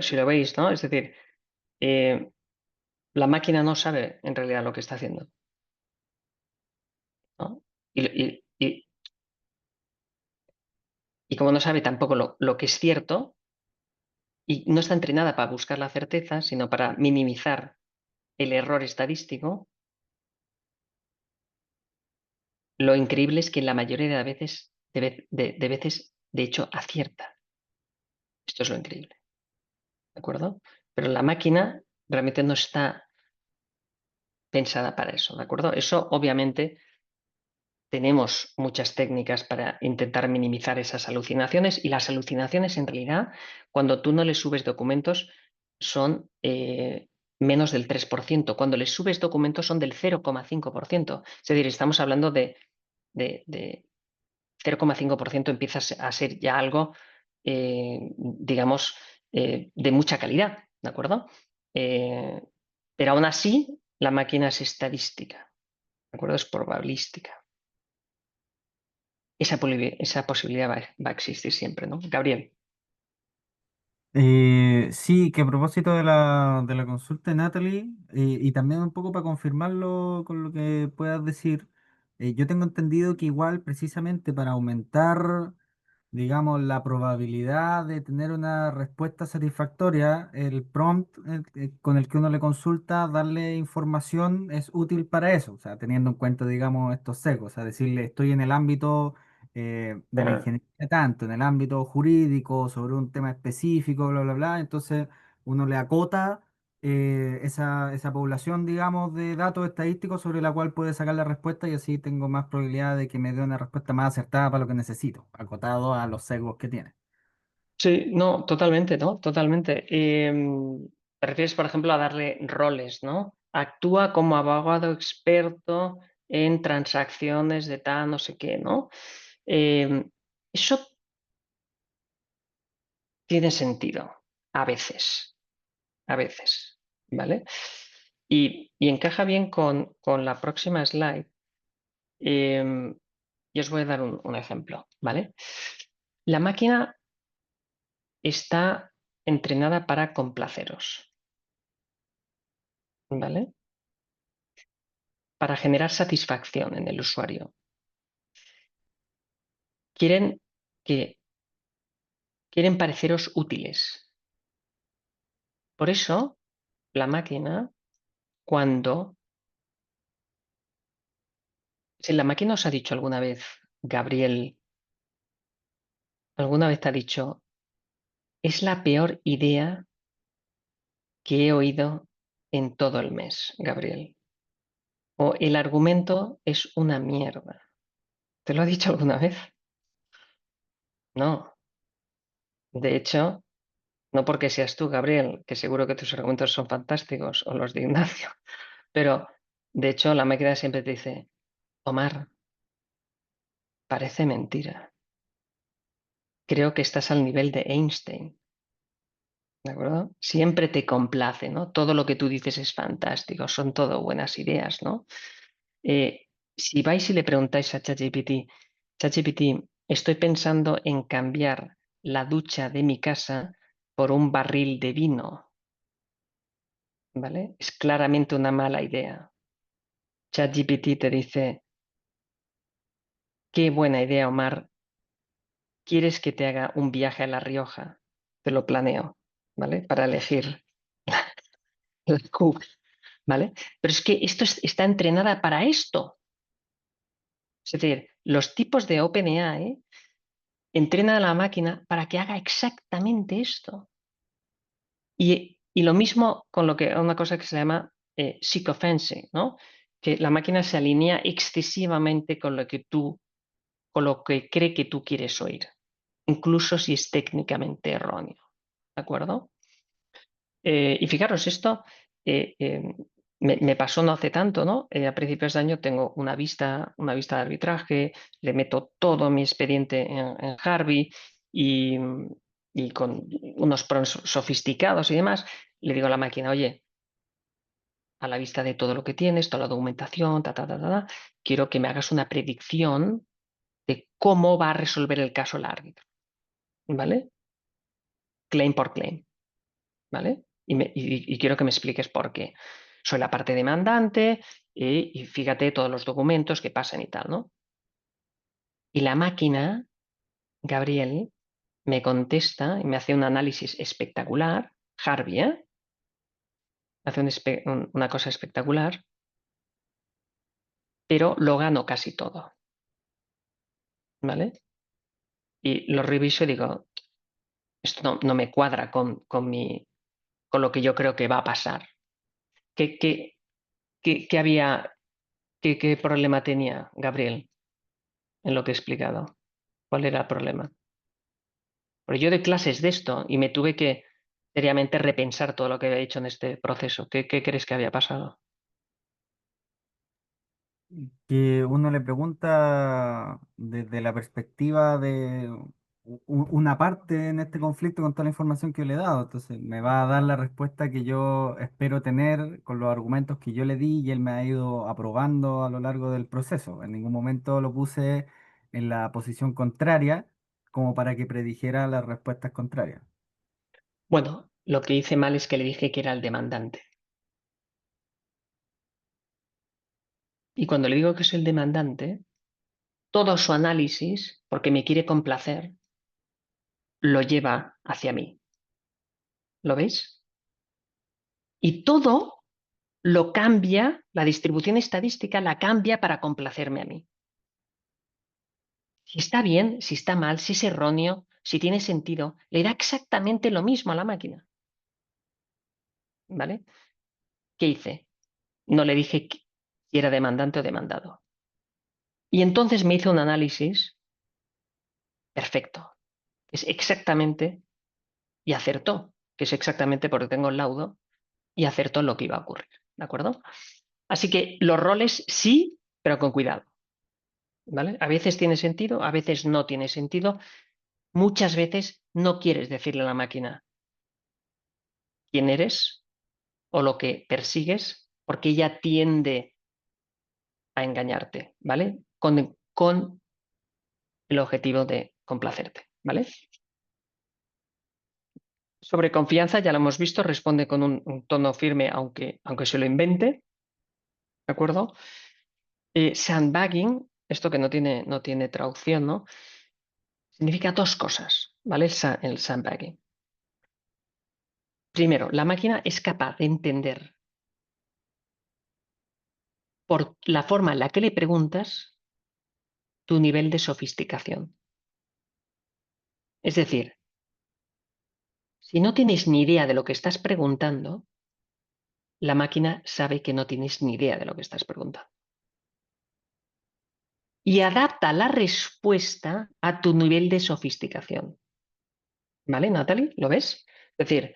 si lo veis, ¿no? Es decir, eh, la máquina no sabe en realidad lo que está haciendo, ¿no? Y como no sabe tampoco lo que es cierto, y no está entrenada para buscar la certeza, sino para minimizar el error estadístico, lo increíble es que la mayoría de veces, de veces, de hecho, acierta. Esto es lo increíble, ¿de acuerdo? Pero la máquina realmente no está pensada para eso, ¿de acuerdo? Eso obviamente tenemos muchas técnicas para intentar minimizar esas alucinaciones y las alucinaciones en realidad, cuando tú no le subes documentos, son menos del 3%. Cuando le subes documentos son del 0,5%. Es decir, estamos hablando de 0,5% empieza a ser ya algo, digamos, de mucha calidad, ¿de acuerdo? Eh, pero aún así, la máquina es estadística, ¿de acuerdo? Es probabilística. Esa posibilidad va a existir siempre, ¿no? Gabriel. Sí, que a propósito de la consulta de Natalie, y también un poco para confirmarlo con lo que puedas decir, yo tengo entendido que igual precisamente para aumentar, digamos, la probabilidad de tener una respuesta satisfactoria, el prompt con el que uno le consulta, darle información es útil para eso, o sea, teniendo en cuenta, digamos, estos sesgos, o sea, decirle, estoy en el ámbito de la Ah, ingeniería tanto, en el ámbito jurídico, sobre un tema específico, bla, bla, bla, entonces uno le acota esa población, digamos, de datos estadísticos sobre la cual puede sacar la respuesta y así tengo más probabilidad de que me dé una respuesta más acertada para lo que necesito, acotado a los sesgos que tiene. sí, no, totalmente, ¿no? Totalmente. Te refieres, por ejemplo, a darle roles, ¿no? Actúa como abogado experto en transacciones de tal, no sé qué, ¿no? Eso tiene sentido, a veces, ¿vale? Y encaja bien con la próxima slide. Em, y os voy a dar un ejemplo, ¿vale? La máquina está entrenada para complaceros, ¿vale? Para generar satisfacción en el usuario. Quieren quieren pareceros útiles. Por eso, la máquina, cuando... Si la máquina os ha dicho alguna vez, Gabriel, alguna vez te ha dicho, es la peor idea que he oído en todo el mes, Gabriel. O el argumento es una mierda. ¿Te lo ha dicho alguna vez? No. De hecho, no porque seas tú, Gabriel, que seguro que tus argumentos son fantásticos, o los de Ignacio, pero de hecho la máquina siempre te dice, Omar, parece mentira. Creo que estás al nivel de Einstein, ¿de acuerdo? Siempre te complace, ¿no? Todo lo que tú dices es fantástico, son todo buenas ideas, ¿no? Si vais y le preguntáis a ChatGPT, ChatGPT, estoy pensando en cambiar la ducha de mi casa por un barril de vino, ¿vale? Es claramente una mala idea. ChatGPT te dice, qué buena idea, Omar. ¿Quieres que te haga un viaje a La Rioja? Te lo planeo. ¿vale? Para elegir la Q, ¿vale? Pero es que esto está entrenada para esto. Es decir, los tipos de OpenAI entrenan a la máquina para que haga exactamente esto. Y lo mismo con una cosa que se llama sycophancy, ¿no? Que la máquina se alinea excesivamente con lo que cree que tú quieres oír, incluso si es técnicamente erróneo. ¿De acuerdo? Y fijaros, esto me pasó no hace tanto, ¿no? A principios de año tengo una vista de arbitraje, le meto todo mi expediente en Harvey y con unos prompts sofisticados y demás, le digo a la máquina, oye, a la vista de todo lo que tienes, toda la documentación, quiero que me hagas una predicción de cómo va a resolver el caso el árbitro, ¿vale? Claim por claim, ¿vale? Y quiero que me expliques por qué. Soy la parte demandante y fíjate todos los documentos que pasan y tal, ¿no? Y la máquina, Gabriel, me contesta y me hace un análisis espectacular, Harvey, ¿eh? Hace una cosa espectacular, pero lo gano casi todo, ¿vale? Y lo reviso y digo, esto no me cuadra con lo que yo creo que va a pasar. ¿Qué había, qué problema tenía Gabriel en lo que he explicado? ¿Cuál era el problema? Porque yo doy clases de esto y me tuve que seriamente repensar todo lo que había hecho en este proceso. ¿Qué crees que había pasado? Que uno le pregunta desde la perspectiva de una parte en este conflicto con toda la información que yo le he dado. Entonces me va a dar la respuesta que yo espero tener con los argumentos que yo le di y él me ha ido aprobando a lo largo del proceso. En ningún momento lo puse en la posición contraria como para que predijera las respuestas contrarias. Bueno, lo que hice mal es que le dije que era el demandante. Y cuando le digo que es el demandante, todo su análisis, porque me quiere complacer, lo lleva hacia mí. ¿Lo veis? Y todo lo cambia, la distribución estadística la cambia para complacerme a mí. Si está bien, si está mal, si es erróneo, si tiene sentido, le da exactamente lo mismo a la máquina. ¿Vale? ¿Qué hice? No le dije si era demandante o demandado. Y entonces me hizo un análisis perfecto. Es exactamente, y acertó, que es exactamente porque tengo el laudo, y acertó lo que iba a ocurrir. ¿De acuerdo? Así que los roles sí, pero con cuidado. ¿Vale? A veces tiene sentido, a veces no tiene sentido. Muchas veces no quieres decirle a la máquina quién eres o lo que persigues, porque ella tiende a engañarte, ¿vale? Con el objetivo de complacerte, ¿vale? Sobre confianza, ya lo hemos visto, responde con un tono firme, aunque se lo invente, ¿de acuerdo? Sandbagging, esto que no tiene traducción, ¿no? Significa dos cosas, ¿vale? El sandbagging. Primero, la máquina es capaz de entender por la forma en la que le preguntas tu nivel de sofisticación. Es decir, si no tienes ni idea de lo que estás preguntando, la máquina sabe que no tienes ni idea de lo que estás preguntando. Y adapta la respuesta a tu nivel de sofisticación. ¿Vale, Natalie? ¿Lo ves? Es decir,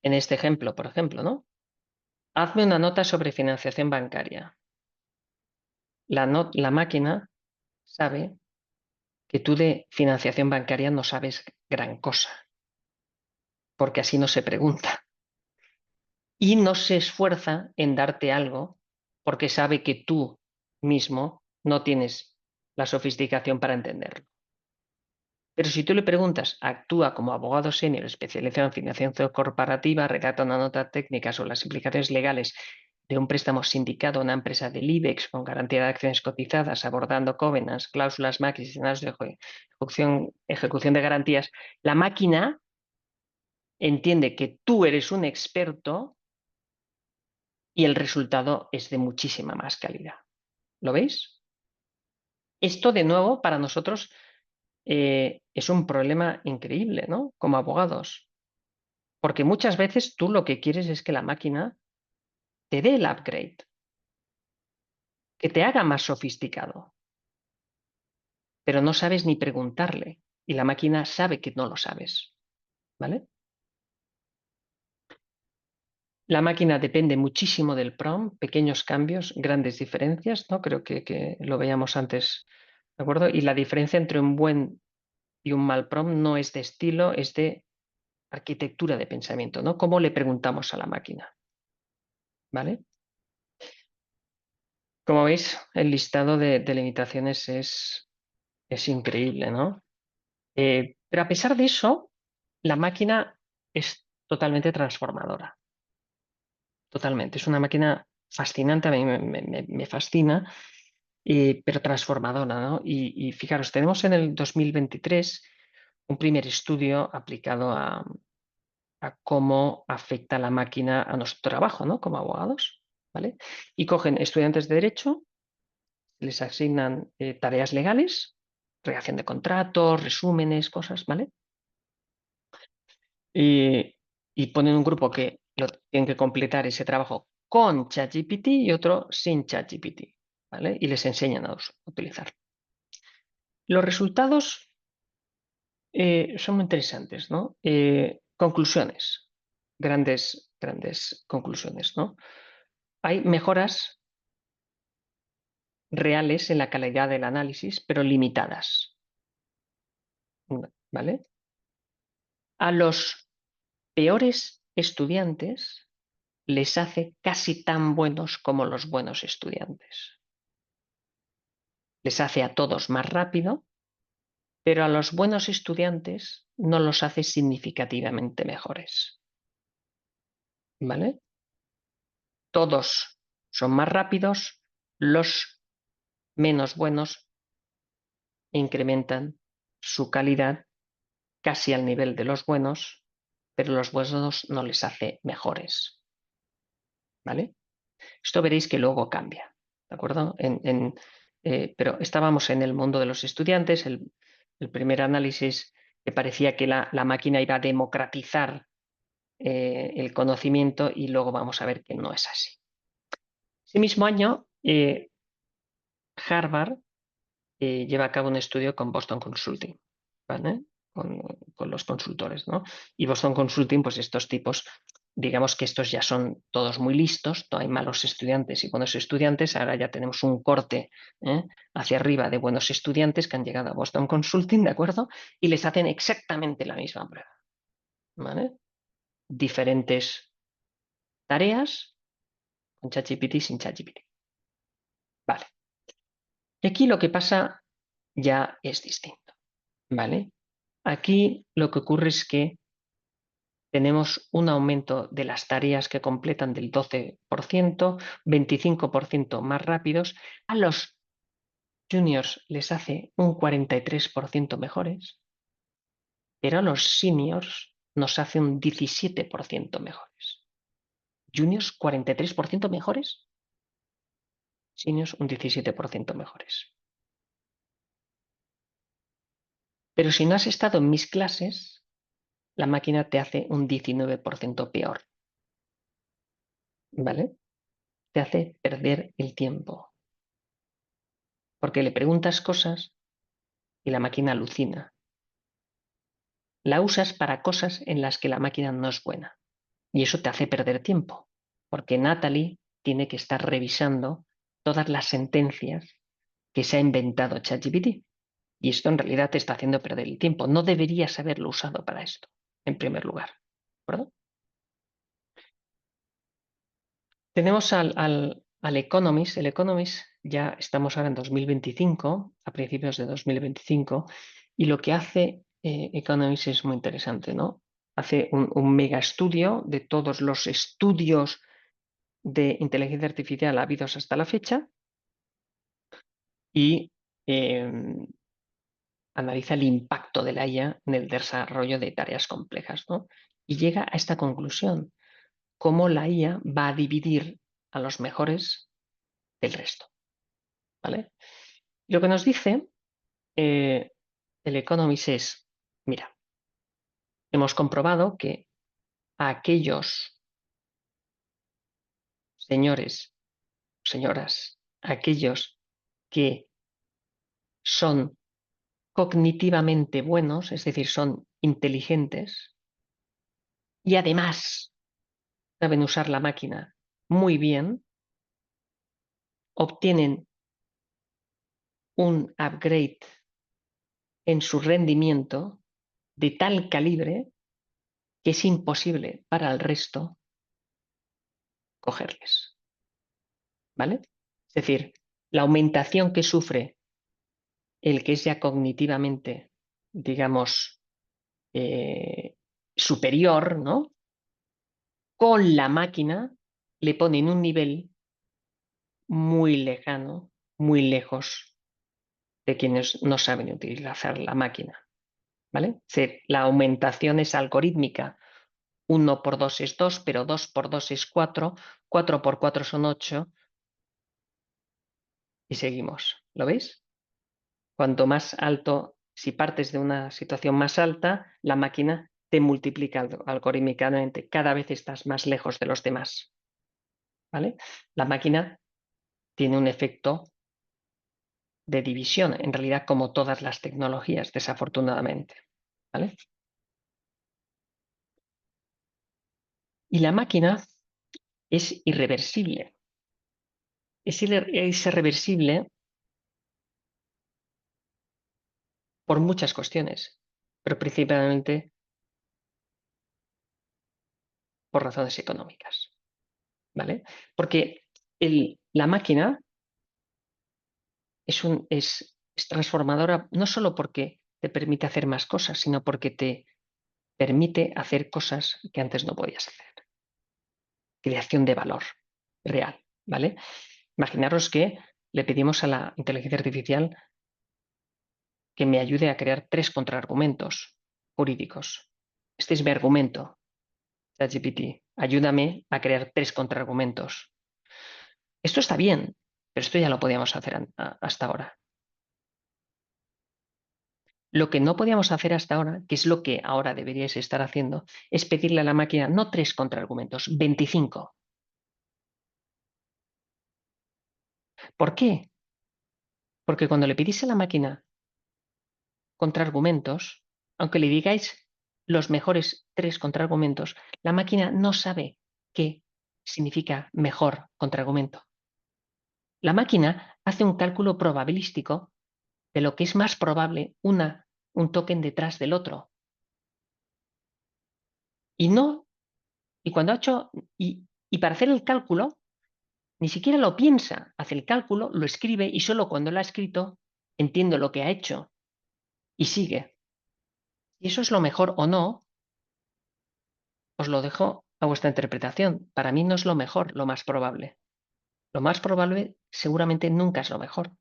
en este ejemplo, por ejemplo, ¿no? Hazme una nota sobre financiación bancaria. La máquina sabe que tú de financiación bancaria no sabes gran cosa, porque así no se pregunta. Y no se esfuerza en darte algo porque sabe que tú mismo no tienes la sofisticación para entenderlo. Pero si tú le preguntas, actúa como abogado senior especializado en financiación corporativa, redacta una nota técnica sobre las implicaciones legales de un préstamo sindicado a una empresa del IBEX con garantía de acciones cotizadas, abordando covenants, cláusulas máximas, escenarios de ejecución de garantías, la máquina entiende que tú eres un experto y el resultado es de muchísima más calidad. ¿Lo veis? Esto, de nuevo, para nosotros es un problema increíble, ¿no? Como abogados. Porque muchas veces tú lo que quieres es que la máquina te dé el upgrade, que te haga más sofisticado, pero no sabes ni preguntarle y la máquina sabe que no lo sabes, ¿vale? La máquina depende muchísimo del prompt, pequeños cambios, grandes diferencias, ¿no? Creo que lo veíamos antes, ¿de acuerdo? Y la diferencia entre un buen y un mal prompt no es de estilo, es de arquitectura de pensamiento, ¿no? ¿Cómo le preguntamos a la máquina? ¿Vale? Como veis, el listado de limitaciones es increíble, ¿no? Pero a pesar de eso, la máquina es totalmente transformadora. Totalmente. Es una máquina fascinante, a mí me fascina, pero transformadora, ¿no? Y fijaros, tenemos en el 2023 un primer estudio aplicado a cómo afecta la máquina a nuestro trabajo, ¿no? Como abogados, ¿vale? Y cogen estudiantes de derecho, les asignan tareas legales, redacción de contratos, resúmenes, cosas, ¿vale? Y ponen un grupo que tienen que completar ese trabajo con ChatGPT y otro sin ChatGPT, ¿vale? Y les enseñan a utilizarlo. Los resultados son muy interesantes, ¿no? Conclusiones, grandes conclusiones, ¿no? Hay mejoras reales en la calidad del análisis, pero limitadas, ¿vale? A los peores estudiantes les hace casi tan buenos como los buenos estudiantes. Les hace a todos más rápido, pero a los buenos estudiantes no los hace significativamente mejores. ¿Vale? Todos son más rápidos, los menos buenos incrementan su calidad casi al nivel de los buenos, pero los buenos no les hace mejores. ¿Vale? Esto veréis que luego cambia, ¿de acuerdo? Pero estábamos en el mundo de los estudiantes, el primer análisis que parecía que la máquina iba a democratizar el conocimiento y luego vamos a ver que no es así. Ese mismo año, Harvard lleva a cabo un estudio con Boston Consulting, ¿vale? Con los consultores, ¿no? Y Boston Consulting, pues estos tipos, digamos que estos ya son todos muy listos, no hay malos estudiantes y buenos estudiantes, ahora ya tenemos un corte hacia arriba de buenos estudiantes que han llegado a Boston Consulting, ¿de acuerdo? Y les hacen exactamente la misma prueba, ¿vale? Diferentes tareas con ChatGPT y sin ChatGPT. Vale. Y aquí lo que pasa ya es distinto, ¿vale? Aquí lo que ocurre es que tenemos un aumento de las tareas que completan del 12%, 25% más rápidos. A los juniors les hace un 43% mejores, pero a los seniors nos hace un 17% mejores. Juniors 43% mejores, seniors un 17% mejores. Pero si no has estado en mis clases, la máquina te hace un 19% peor. ¿Vale? Te hace perder el tiempo. Porque le preguntas cosas y la máquina alucina. La usas para cosas en las que la máquina no es buena. Y eso te hace perder tiempo. Porque Natalie tiene que estar revisando todas las sentencias que se ha inventado ChatGPT. Y esto en realidad te está haciendo perder el tiempo. No deberías haberlo usado para esto, en primer lugar. ¿De acuerdo? Tenemos al Economist. El Economist ya estamos ahora en 2025, a principios de 2025, y lo que hace Economist es muy interesante, ¿no? Hace un mega estudio de todos los estudios de inteligencia artificial habidos hasta la fecha y analiza el impacto de la IA en el desarrollo de tareas complejas, ¿no? y llega a esta conclusión, cómo la IA va a dividir a los mejores del resto. ¿Vale? Lo que nos dice el Economist es, mira, hemos comprobado que a aquellos señores, señoras, aquellos que son cognitivamente buenos, es decir, son inteligentes y además saben usar la máquina muy bien, obtienen un upgrade en su rendimiento de tal calibre que es imposible para el resto cogerles. ¿Vale? Es decir, la aumentación que sufre el que es ya cognitivamente, digamos, superior, ¿no? Con la máquina le pone en un nivel muy lejano, muy lejos de quienes no saben utilizar la máquina. ¿Vale? Es decir, la aumentación es algorítmica. 1 por 2 es 2, pero 2 por 2 es 4, 4 por 4 son 8 y seguimos. ¿Lo veis? Cuanto más alto, si partes de una situación más alta, la máquina te multiplica algorítmicamente. Cada vez estás más lejos de los demás. ¿Vale? La máquina tiene un efecto de división, en realidad como todas las tecnologías, desafortunadamente. ¿Vale? Y la máquina es irreversible. Es irreversible por muchas cuestiones, pero principalmente por razones económicas. ¿Vale? Porque la máquina es transformadora no solo porque te permite hacer más cosas, sino porque te permite hacer cosas que antes no podías hacer. Creación de valor real, ¿vale? Imaginaros que le pedimos a la inteligencia artificial que me ayude a crear 3 contraargumentos jurídicos. Este es mi argumento, ChatGPT. Ayúdame a crear 3 contraargumentos. Esto está bien, pero esto ya lo podíamos hacer hasta ahora. Lo que no podíamos hacer hasta ahora, que es lo que ahora deberíais estar haciendo, es pedirle a la máquina no 3 contraargumentos, 25. ¿Por qué? Porque cuando le pedís a la máquina contraargumentos, aunque le digáis los mejores 3 contraargumentos, la máquina no sabe qué significa mejor contraargumento. La máquina hace un cálculo probabilístico de lo que es más probable un token detrás del otro. Y cuando ha hecho, y para hacer el cálculo, ni siquiera lo piensa, hace el cálculo, lo escribe y solo cuando lo ha escrito entiendo lo que ha hecho y sigue. Si eso es lo mejor o no, os lo dejo a vuestra interpretación. Para mí no es lo mejor, lo más probable. Lo más probable seguramente nunca es lo mejor,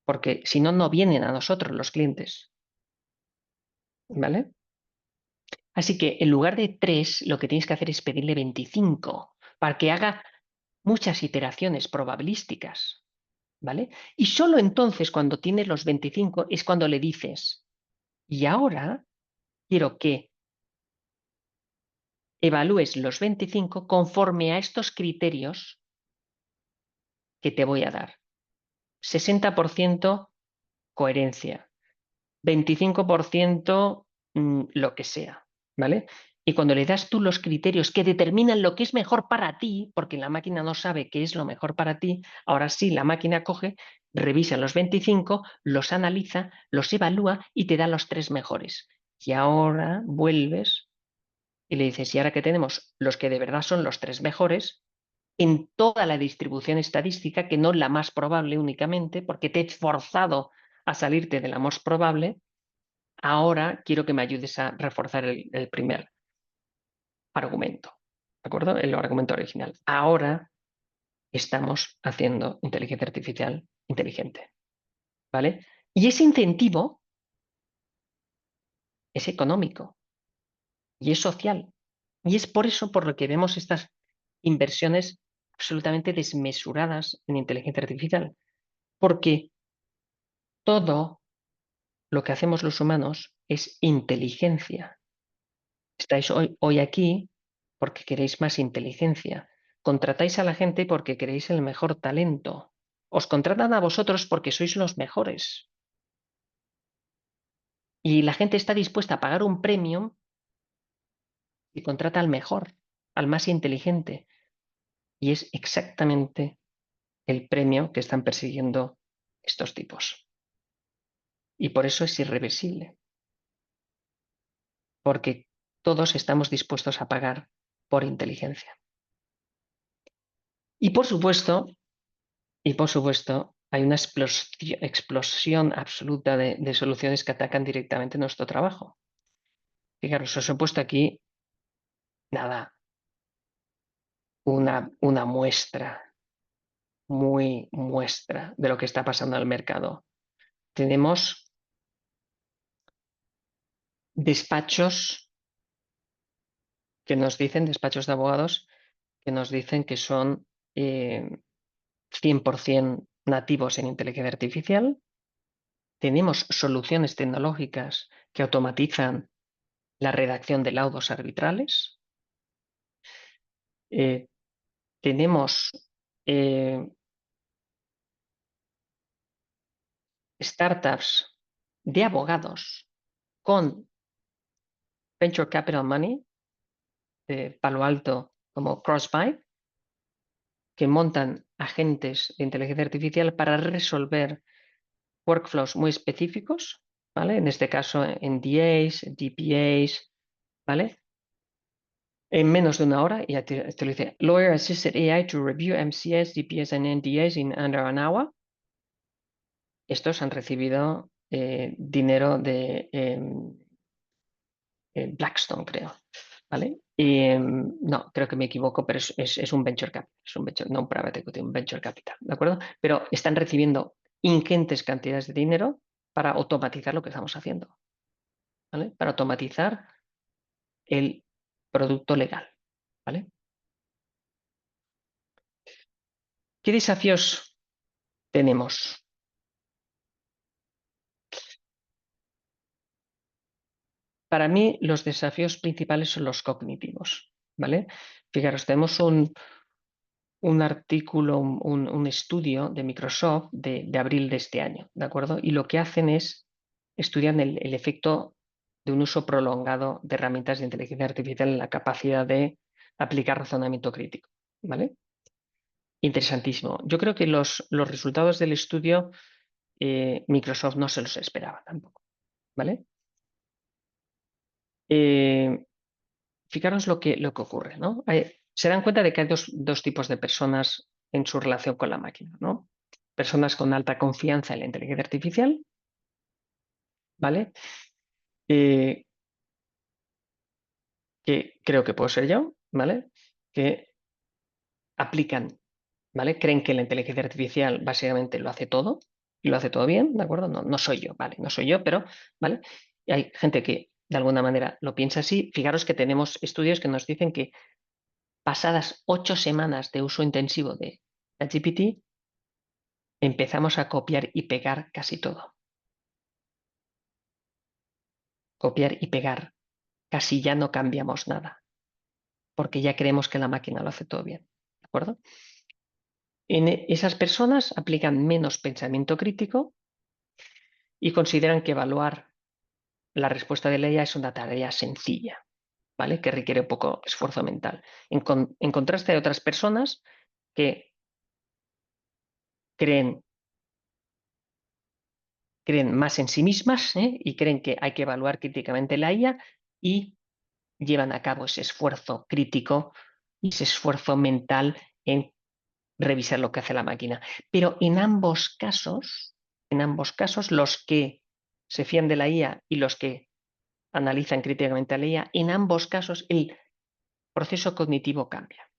porque si no, no vienen a nosotros los clientes. ¿Vale? Así que en lugar de 3, lo que tenéis que hacer es pedirle 25 para que haga muchas iteraciones probabilísticas. ¿Vale? Y solo entonces, cuando tienes los 25, es cuando le dices, y ahora quiero que evalúes los 25 conforme a estos criterios que te voy a dar. 60% coherencia, 25% lo que sea, ¿vale? Y cuando le das tú los criterios que determinan lo que es mejor para ti, porque la máquina no sabe qué es lo mejor para ti, ahora sí la máquina coge, revisa los 25, los analiza, los evalúa y te da los 3 mejores. Y ahora vuelves y le dices, y ahora que tenemos los que de verdad son los 3 mejores, en toda la distribución estadística, que no la más probable únicamente, porque te he forzado a salirte de la más probable, ahora quiero que me ayudes a reforzar el primer argumento, ¿de acuerdo? El argumento original. Ahora estamos haciendo inteligencia artificial inteligente, ¿vale? Y ese incentivo es económico. y es social. Y es por eso por lo que vemos estas inversiones absolutamente desmesuradas en inteligencia artificial, porque todo lo que hacemos los humanos es inteligencia. Estáis hoy aquí porque queréis más inteligencia. Contratáis a la gente porque queréis el mejor talento. Os contratan a vosotros porque sois los mejores. Y la gente está dispuesta a pagar un premium y contrata al mejor, al más inteligente. Y es exactamente el premio que están persiguiendo estos tipos. Y por eso es irreversible. Porque todos estamos dispuestos a pagar por inteligencia. Y por supuesto, hay una explosión absoluta de soluciones que atacan directamente nuestro trabajo. Fijaros, os he puesto aquí, nada, una muestra, muy muestra de lo que está pasando en el mercado. Tenemos despachos que nos dicen, despachos de abogados, que nos dicen que son 100% nativos en inteligencia artificial. Tenemos soluciones tecnológicas que automatizan la redacción de laudos arbitrales. Tenemos startups de abogados con venture capital money de Palo Alto como Crossbuy, que montan agentes de inteligencia artificial para resolver workflows muy específicos, ¿vale? En este caso, NDAs, DPAs, ¿vale? En menos de una hora, ya te lo dice, Lawyer Assisted AI to review MCS, DPS and NDAs in under an hour. Estos han recibido dinero de Blackstone, creo, ¿vale? No, creo que me equivoco, pero es un venture capital, no un private equity, un venture capital, ¿de acuerdo? Pero están recibiendo ingentes cantidades de dinero para automatizar lo que estamos haciendo, ¿vale? Para automatizar el producto legal, ¿vale? ¿Qué desafíos tenemos? Para mí, los desafíos principales son los cognitivos, ¿vale? Fijaros, tenemos un artículo, un estudio de Microsoft de abril de este año, ¿de acuerdo? Y lo que hacen es estudian el efecto de un uso prolongado de herramientas de inteligencia artificial en la capacidad de aplicar razonamiento crítico, ¿vale? Interesantísimo. Yo creo que los resultados del estudio Microsoft no se los esperaba tampoco, ¿vale? Fijaros lo que ocurre, ¿no? Se dan cuenta de que hay dos tipos de personas en su relación con la máquina, ¿no? Personas con alta confianza en la inteligencia artificial, ¿vale? Que creo que puedo ser yo, ¿vale? Que aplican, ¿vale? Creen que la inteligencia artificial básicamente lo hace todo y lo hace todo bien, ¿de acuerdo? No soy yo, ¿vale? No soy yo, pero, ¿vale? Y hay gente que de alguna manera lo piensa así. Fijaros que tenemos estudios que nos dicen que pasadas 8 semanas de uso intensivo de la GPT, empezamos a copiar y pegar casi todo. Copiar y pegar. Casi ya no cambiamos nada, porque ya creemos que la máquina lo hace todo bien, ¿de acuerdo? Esas personas aplican menos pensamiento crítico y consideran que evaluar la respuesta de la IA es una tarea sencilla, ¿vale? Que requiere poco esfuerzo mental. En contraste, hay otras personas que creen más en sí mismas y creen que hay que evaluar críticamente la IA y llevan a cabo ese esfuerzo crítico y ese esfuerzo mental en revisar lo que hace la máquina. Pero en ambos casos, los que se fían de la IA y los que analizan críticamente a la IA, en ambos casos el proceso cognitivo cambia.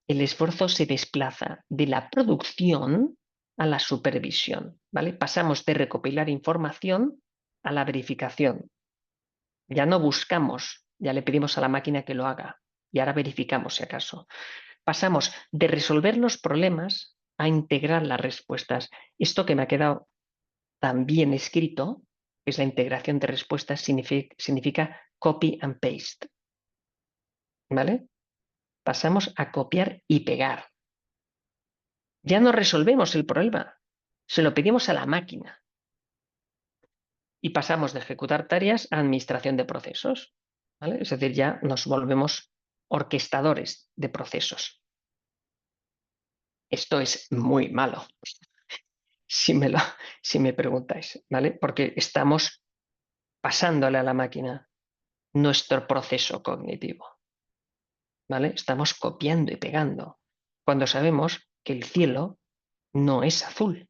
El esfuerzo se desplaza de la producción a la supervisión, ¿vale? Pasamos de recopilar información a la verificación Ya no buscamos, ya le pedimos a la máquina que lo haga y ahora verificamos si acaso. Pasamos de resolver los problemas a integrar las respuestas. Esto que me ha quedado tan bien escrito, que es la integración de respuestas, significa copy and paste. ¿Vale? Pasamos a copiar y pegar. Ya no resolvemos el problema, se lo pedimos a la máquina. Y pasamos de ejecutar tareas a administración de procesos. ¿Vale? Es decir, ya nos volvemos orquestadores de procesos. Esto es muy malo, si me preguntáis, ¿vale? Porque estamos pasándole a la máquina nuestro proceso cognitivo, ¿vale? Estamos copiando y pegando, cuando sabemos que el cielo no es azul,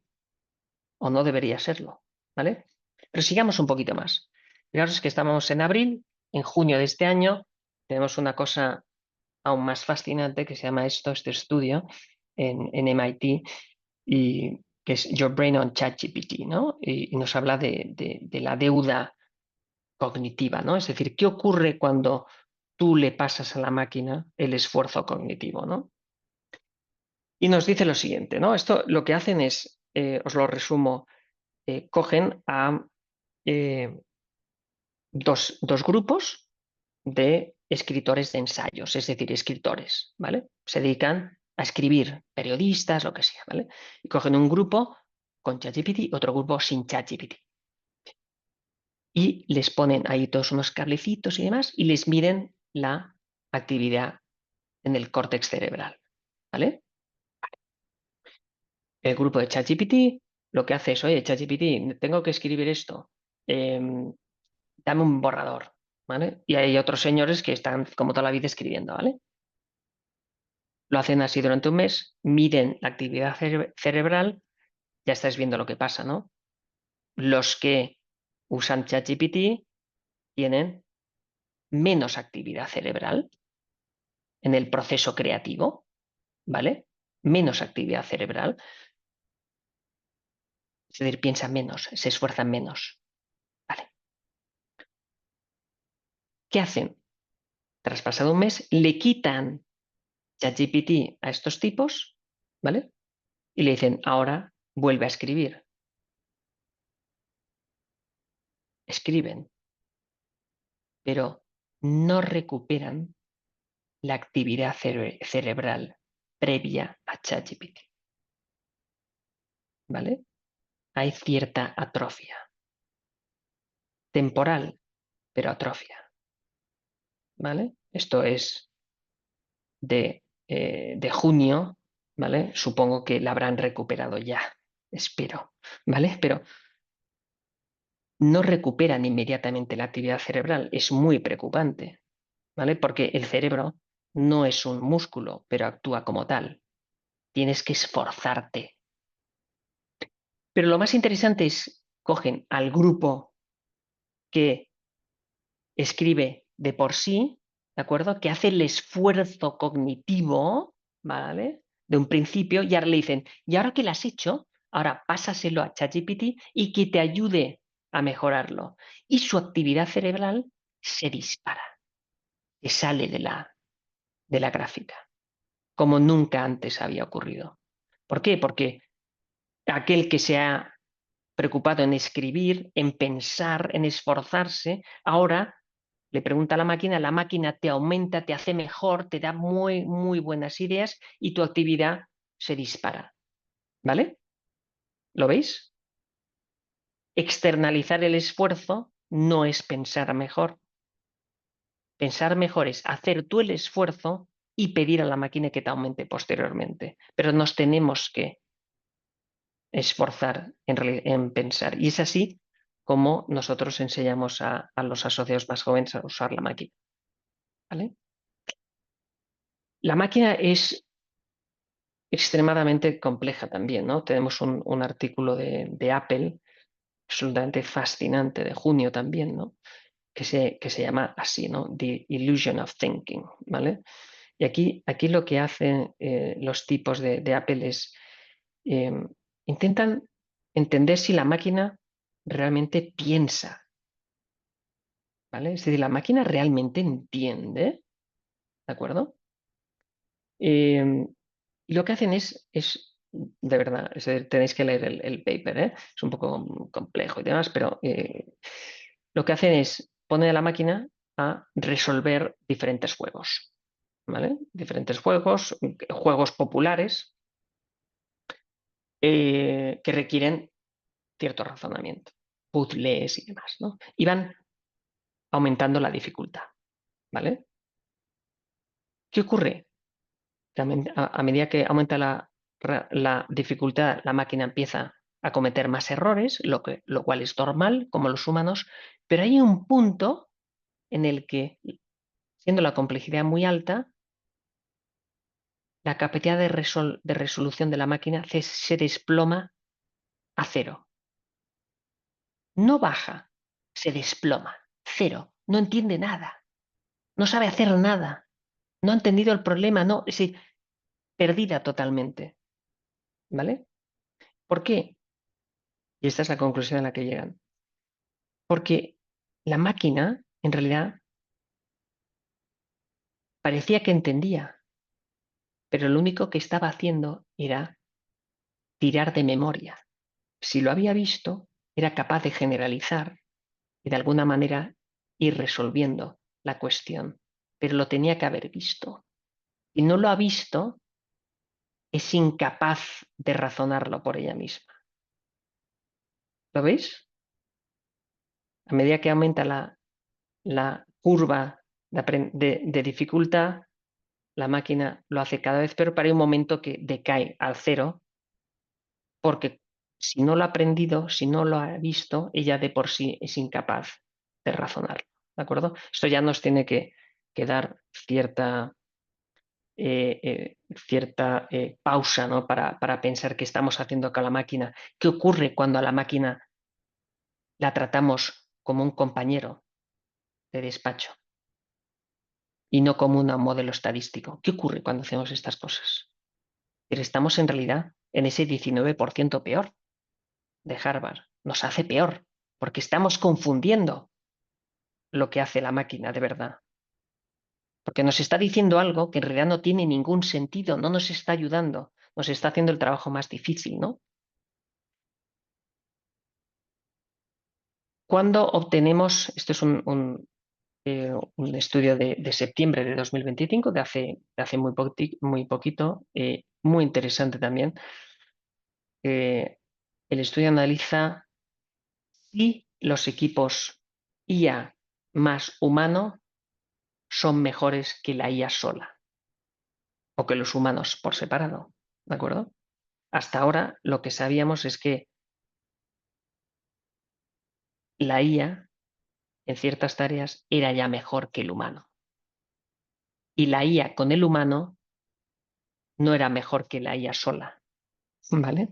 o no debería serlo, ¿vale? Pero sigamos un poquito más. Fijaros que estamos en abril, en junio de este año, tenemos una cosa aún más fascinante que se llama este estudio en MIT, y que es Your Brain on ChatGPT, ¿no? Y nos habla de la deuda cognitiva, ¿no? Es decir, ¿qué ocurre cuando tú le pasas a la máquina el esfuerzo cognitivo, ¿no? Y nos dice lo siguiente, ¿no? Esto lo que hacen es, os lo resumo, cogen a dos grupos de escritores de ensayos, es decir, escritores, ¿vale? Se dedican a escribir, periodistas, lo que sea, ¿vale? Y cogen un grupo con ChatGPT y otro grupo sin ChatGPT. Y les ponen ahí todos unos cablecitos y demás y les miden la actividad en el córtex cerebral, ¿vale? El grupo de ChatGPT lo que hace es, oye, ChatGPT, tengo que escribir esto, dame un borrador, ¿vale? Y hay otros señores que están como toda la vida escribiendo, ¿vale? Lo hacen así durante un mes, miden la actividad cerebral, ya estáis viendo lo que pasa, ¿no? Los que usan ChatGPT tienen menos actividad cerebral en el proceso creativo, ¿vale? Menos actividad cerebral. Es decir, piensan menos, se esfuerzan menos, ¿vale? ¿Qué hacen? Tras pasado un mes, le quitan ChatGPT a estos tipos, ¿vale? Y le dicen, ahora vuelve a escribir. Escriben, pero no recuperan la actividad cerebral previa a ChatGPT, ¿vale? Hay cierta atrofia. Temporal, pero atrofia, ¿vale? Esto es de junio, ¿vale? Supongo que la habrán recuperado ya, espero, ¿vale? Pero no recuperan inmediatamente la actividad cerebral, es muy preocupante, ¿vale? Porque el cerebro no es un músculo, pero actúa como tal. Tienes que esforzarte. Pero lo más interesante es, cogen al grupo que escribe de por sí, ¿de acuerdo? Que hace el esfuerzo cognitivo, ¿vale? De un principio, y ahora le dicen, y ahora que lo has hecho, ahora pásaselo a ChatGPT y que te ayude a mejorarlo. Y su actividad cerebral se dispara, se sale de la gráfica, como nunca antes había ocurrido. ¿Por qué? Porque aquel que se ha preocupado en escribir, en pensar, en esforzarse, ahora le pregunta a la máquina te aumenta, te hace mejor, te da muy, muy buenas ideas y tu actividad se dispara. ¿Vale? ¿Lo veis? Externalizar el esfuerzo no es pensar mejor. Pensar mejor es hacer tú el esfuerzo y pedir a la máquina que te aumente posteriormente. Pero nos tenemos que esforzar en pensar. Y es así como nosotros enseñamos a los asociados más jóvenes a usar la máquina. ¿Vale? La máquina es extremadamente compleja también, ¿no? Tenemos un artículo de Apple absolutamente fascinante de junio también, ¿no? Que se llama así, ¿no? The Illusion of Thinking, ¿vale? Y aquí lo que hacen los tipos de Apple es eh, intentan entender si la máquina realmente piensa. ¿vale? Es decir, la máquina realmente entiende, ¿de acuerdo? Y lo que hacen es de verdad, tenéis que leer el paper, ¿eh? Es un poco complejo y demás, pero lo que hacen es poner a la máquina a resolver diferentes juegos, ¿vale? Diferentes juegos, juegos populares que requieren cierto razonamiento, puzzles y demás, ¿no? Y van aumentando la dificultad, ¿vale? ¿Qué ocurre? Que a medida que aumenta la dificultad, la máquina empieza a cometer más errores, lo cual es normal, como los humanos, pero hay un punto en el que, siendo la complejidad muy alta, la capacidad de resolución de la máquina se desploma a cero. No baja, se desploma, cero, no entiende nada, no sabe hacer nada, no ha entendido el problema, no, es decir, perdida totalmente. ¿Vale? ¿Por qué? Y esta es la conclusión a la que llegan. Porque la máquina, en realidad, parecía que entendía, pero lo único que estaba haciendo era tirar de memoria. Si lo había visto, era capaz de generalizar y de alguna manera ir resolviendo la cuestión, pero lo tenía que haber visto. Si no lo ha visto, es incapaz de razonarlo por ella misma. ¿Lo veis? A medida que aumenta la curva de dificultad, la máquina lo hace cada vez peor, pero hay un momento que decae al cero, porque si no lo ha aprendido, si no lo ha visto, ella de por sí es incapaz de razonarlo. ¿De acuerdo? Esto ya nos tiene que dar cierta pausa, ¿no? para pensar qué estamos haciendo con la máquina. ¿Qué ocurre cuando a la máquina la tratamos como un compañero de despacho y no como un modelo estadístico? ¿Qué ocurre cuando hacemos estas cosas? Pero estamos en realidad en ese 19% peor de Harvard. Nos hace peor, porque estamos confundiendo lo que hace la máquina de verdad. Porque nos está diciendo algo que en realidad no tiene ningún sentido, no nos está ayudando, nos está haciendo el trabajo más difícil, ¿no? Cuando obtenemos, esto es un estudio de septiembre de 2025, de hace muy poquito, muy interesante también. El estudio analiza si los equipos IA más humano son mejores que la IA sola o que los humanos por separado, ¿de acuerdo? Hasta ahora lo que sabíamos es que la IA en ciertas tareas era ya mejor que el humano. Y la IA con el humano no era mejor que la IA sola, ¿vale?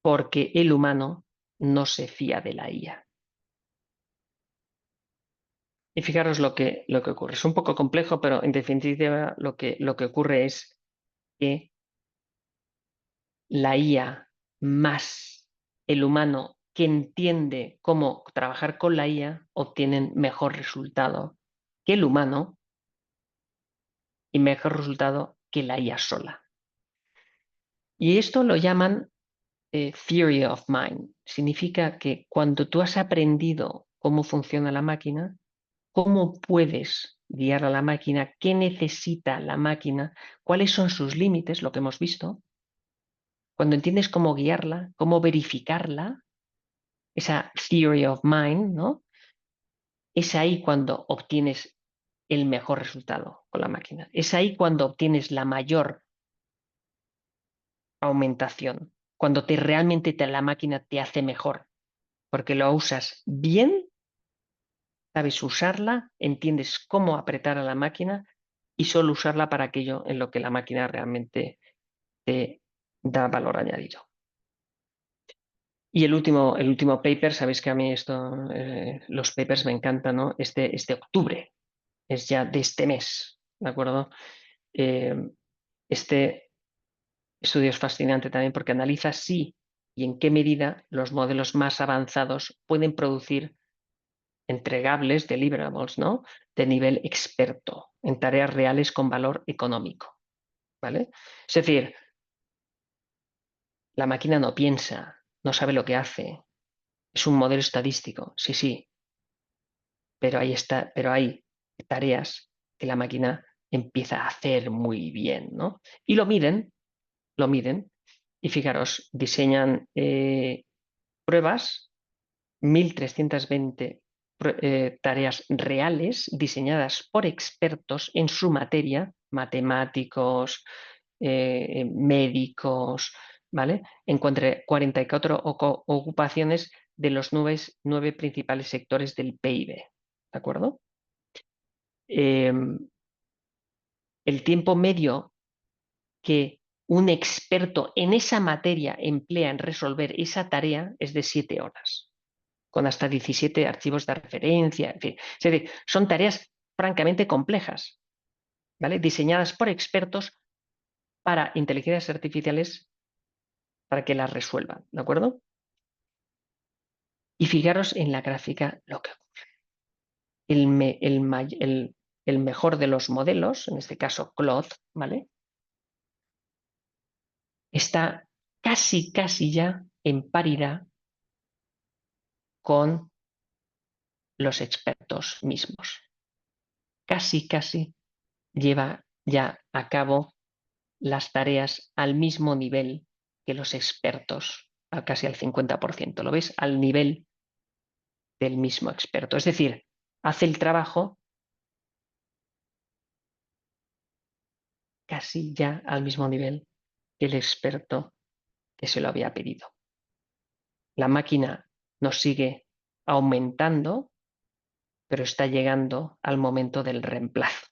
Porque el humano no se fía de la IA. Y fijaros lo que ocurre. Es un poco complejo, pero en definitiva lo que ocurre es que la IA más el humano que entiende cómo trabajar con la IA obtienen mejor resultado que el humano y mejor resultado que la IA sola. Y esto lo llaman Theory of Mind. Significa que cuando tú has aprendido cómo funciona la máquina, cómo puedes guiar a la máquina, qué necesita la máquina, cuáles son sus límites, lo que hemos visto. Cuando entiendes cómo guiarla, cómo verificarla, esa theory of mind, ¿no? Es ahí cuando obtienes el mejor resultado con la máquina. Es ahí cuando obtienes la mayor aumentación, cuando realmente la máquina te hace mejor, porque lo usas bien, sabes usarla, entiendes cómo apretar a la máquina y solo usarla para aquello en lo que la máquina realmente te da valor añadido. Y el último paper, sabéis que a mí los papers me encantan, ¿no? Este octubre, es ya de este mes, ¿de acuerdo? Este estudio es fascinante también porque analiza si y en qué medida los modelos más avanzados pueden producir entregables, deliverables, ¿no? De nivel experto, en tareas reales con valor económico, ¿vale? Es decir, la máquina no piensa, no sabe lo que hace, es un modelo estadístico, sí, pero hay tareas que la máquina empieza a hacer muy bien, ¿no? Y lo miden, y fijaros, diseñan pruebas, 1320 tareas reales diseñadas por expertos en su materia, matemáticos, médicos, ¿vale? Encontré 44 ocupaciones de los 9 principales sectores del PIB, ¿de acuerdo? El tiempo medio que un experto en esa materia emplea en resolver esa tarea es de 7 horas, con hasta 17 archivos de referencia, en fin. Es decir, son tareas francamente complejas, ¿vale? Diseñadas por expertos para inteligencias artificiales para que las resuelvan, ¿de acuerdo? Y fijaros en la gráfica lo que ocurre. El mejor de los modelos, en este caso Claude, ¿vale? Está casi ya en paridad con los expertos mismos. Casi lleva ya a cabo las tareas al mismo nivel que los expertos, casi al 50%. ¿Lo ves? Al nivel del mismo experto. Es decir, hace el trabajo casi ya al mismo nivel que el experto que se lo había pedido. La máquina nos sigue aumentando, pero está llegando al momento del reemplazo,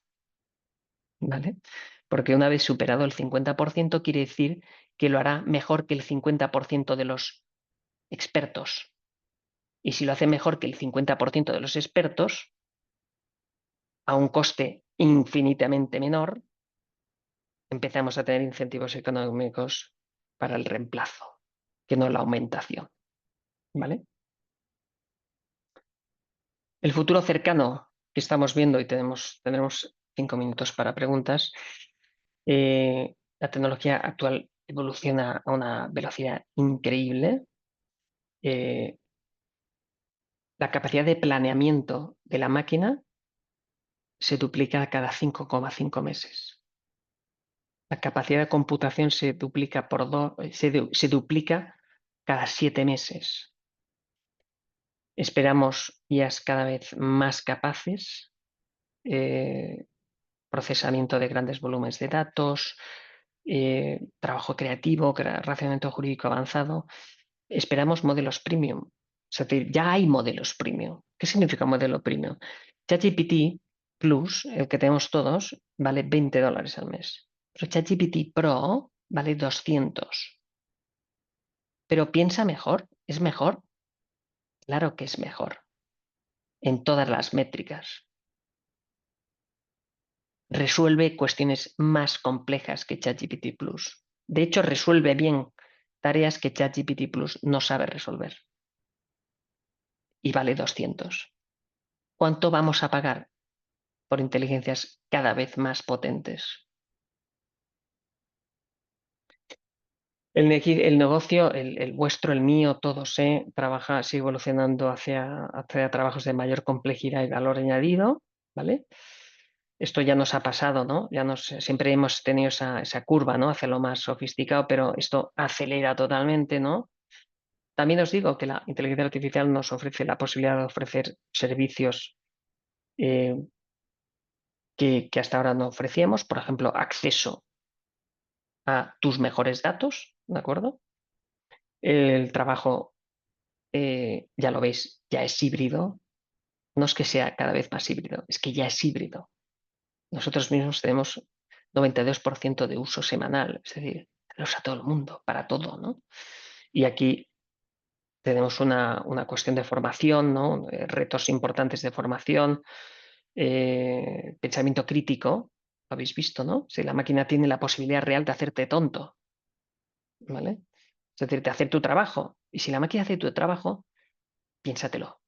¿vale? Porque una vez superado el 50% quiere decir que lo hará mejor que el 50% de los expertos. Y si lo hace mejor que el 50% de los expertos, a un coste infinitamente menor, empezamos a tener incentivos económicos para el reemplazo, que no la aumentación, ¿vale? El futuro cercano que estamos viendo, y tendremos 5 minutos para preguntas, la tecnología actual evoluciona a una velocidad increíble. La capacidad de planeamiento de la máquina se duplica cada 5,5 meses. La capacidad de computación se duplica se duplica cada 7 meses. Esperamos IAs cada vez más capaces, procesamiento de grandes volúmenes de datos, trabajo creativo, razonamiento jurídico avanzado. Esperamos modelos premium. Es decir, ya hay modelos premium. ¿Qué significa modelo premium? ChatGPT Plus, el que tenemos todos, vale $20 al mes. Pero ChatGPT Pro vale 200. Pero piensa mejor, ¿es mejor? Claro que es mejor. En todas las métricas. Resuelve cuestiones más complejas que ChatGPT Plus. De hecho, resuelve bien tareas que ChatGPT Plus no sabe resolver. Y vale 200. ¿Cuánto vamos a pagar por inteligencias cada vez más potentes? El negocio, el vuestro, el mío, todos, sigue evolucionando hacia trabajos de mayor complejidad y valor añadido, ¿vale? Esto ya nos ha pasado, ¿no? Siempre hemos tenido esa curva, ¿no? Hacia lo más sofisticado, pero esto acelera totalmente, ¿no? También os digo que la inteligencia artificial nos ofrece la posibilidad de ofrecer servicios que hasta ahora no ofrecíamos, por ejemplo, acceso a tus mejores datos, ¿de acuerdo? El trabajo, ya lo veis, ya es híbrido. No es que sea cada vez más híbrido, es que ya es híbrido. Nosotros mismos tenemos 92% de uso semanal, es decir, lo usa todo el mundo, para todo, ¿no? Y aquí tenemos una cuestión de formación, ¿no? Retos importantes de formación, pensamiento crítico, lo habéis visto, ¿no? Si la máquina tiene la posibilidad real de hacerte tonto, ¿vale? Es decir, de hacer tu trabajo. Y si la máquina hace tu trabajo, piénsatelo,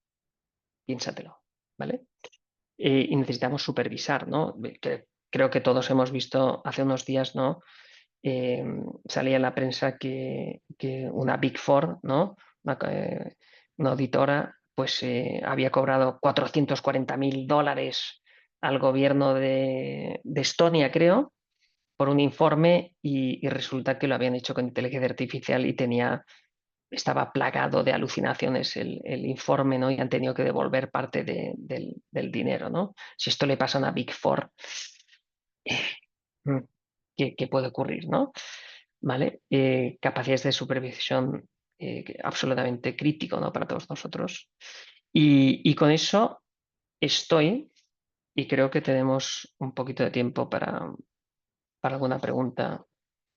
piénsatelo. ¿vale? Y necesitamos supervisar, ¿no? Creo que todos hemos visto hace unos días, ¿no? Eh, salía en la prensa que una Big Four, ¿no? Una auditora, pues había cobrado $440.000 al gobierno de Estonia, creo, por un informe y resulta que lo habían hecho con inteligencia artificial y estaba plagado de alucinaciones el informe, ¿no? Y han tenido que devolver parte del dinero, ¿no? Si esto le pasa a una Big Four, ¿qué puede ocurrir, ¿no? ¿Vale? Capacidades de supervisión absolutamente crítico, ¿no? Para todos nosotros. Y con eso estoy, y creo que tenemos un poquito de tiempo para alguna pregunta.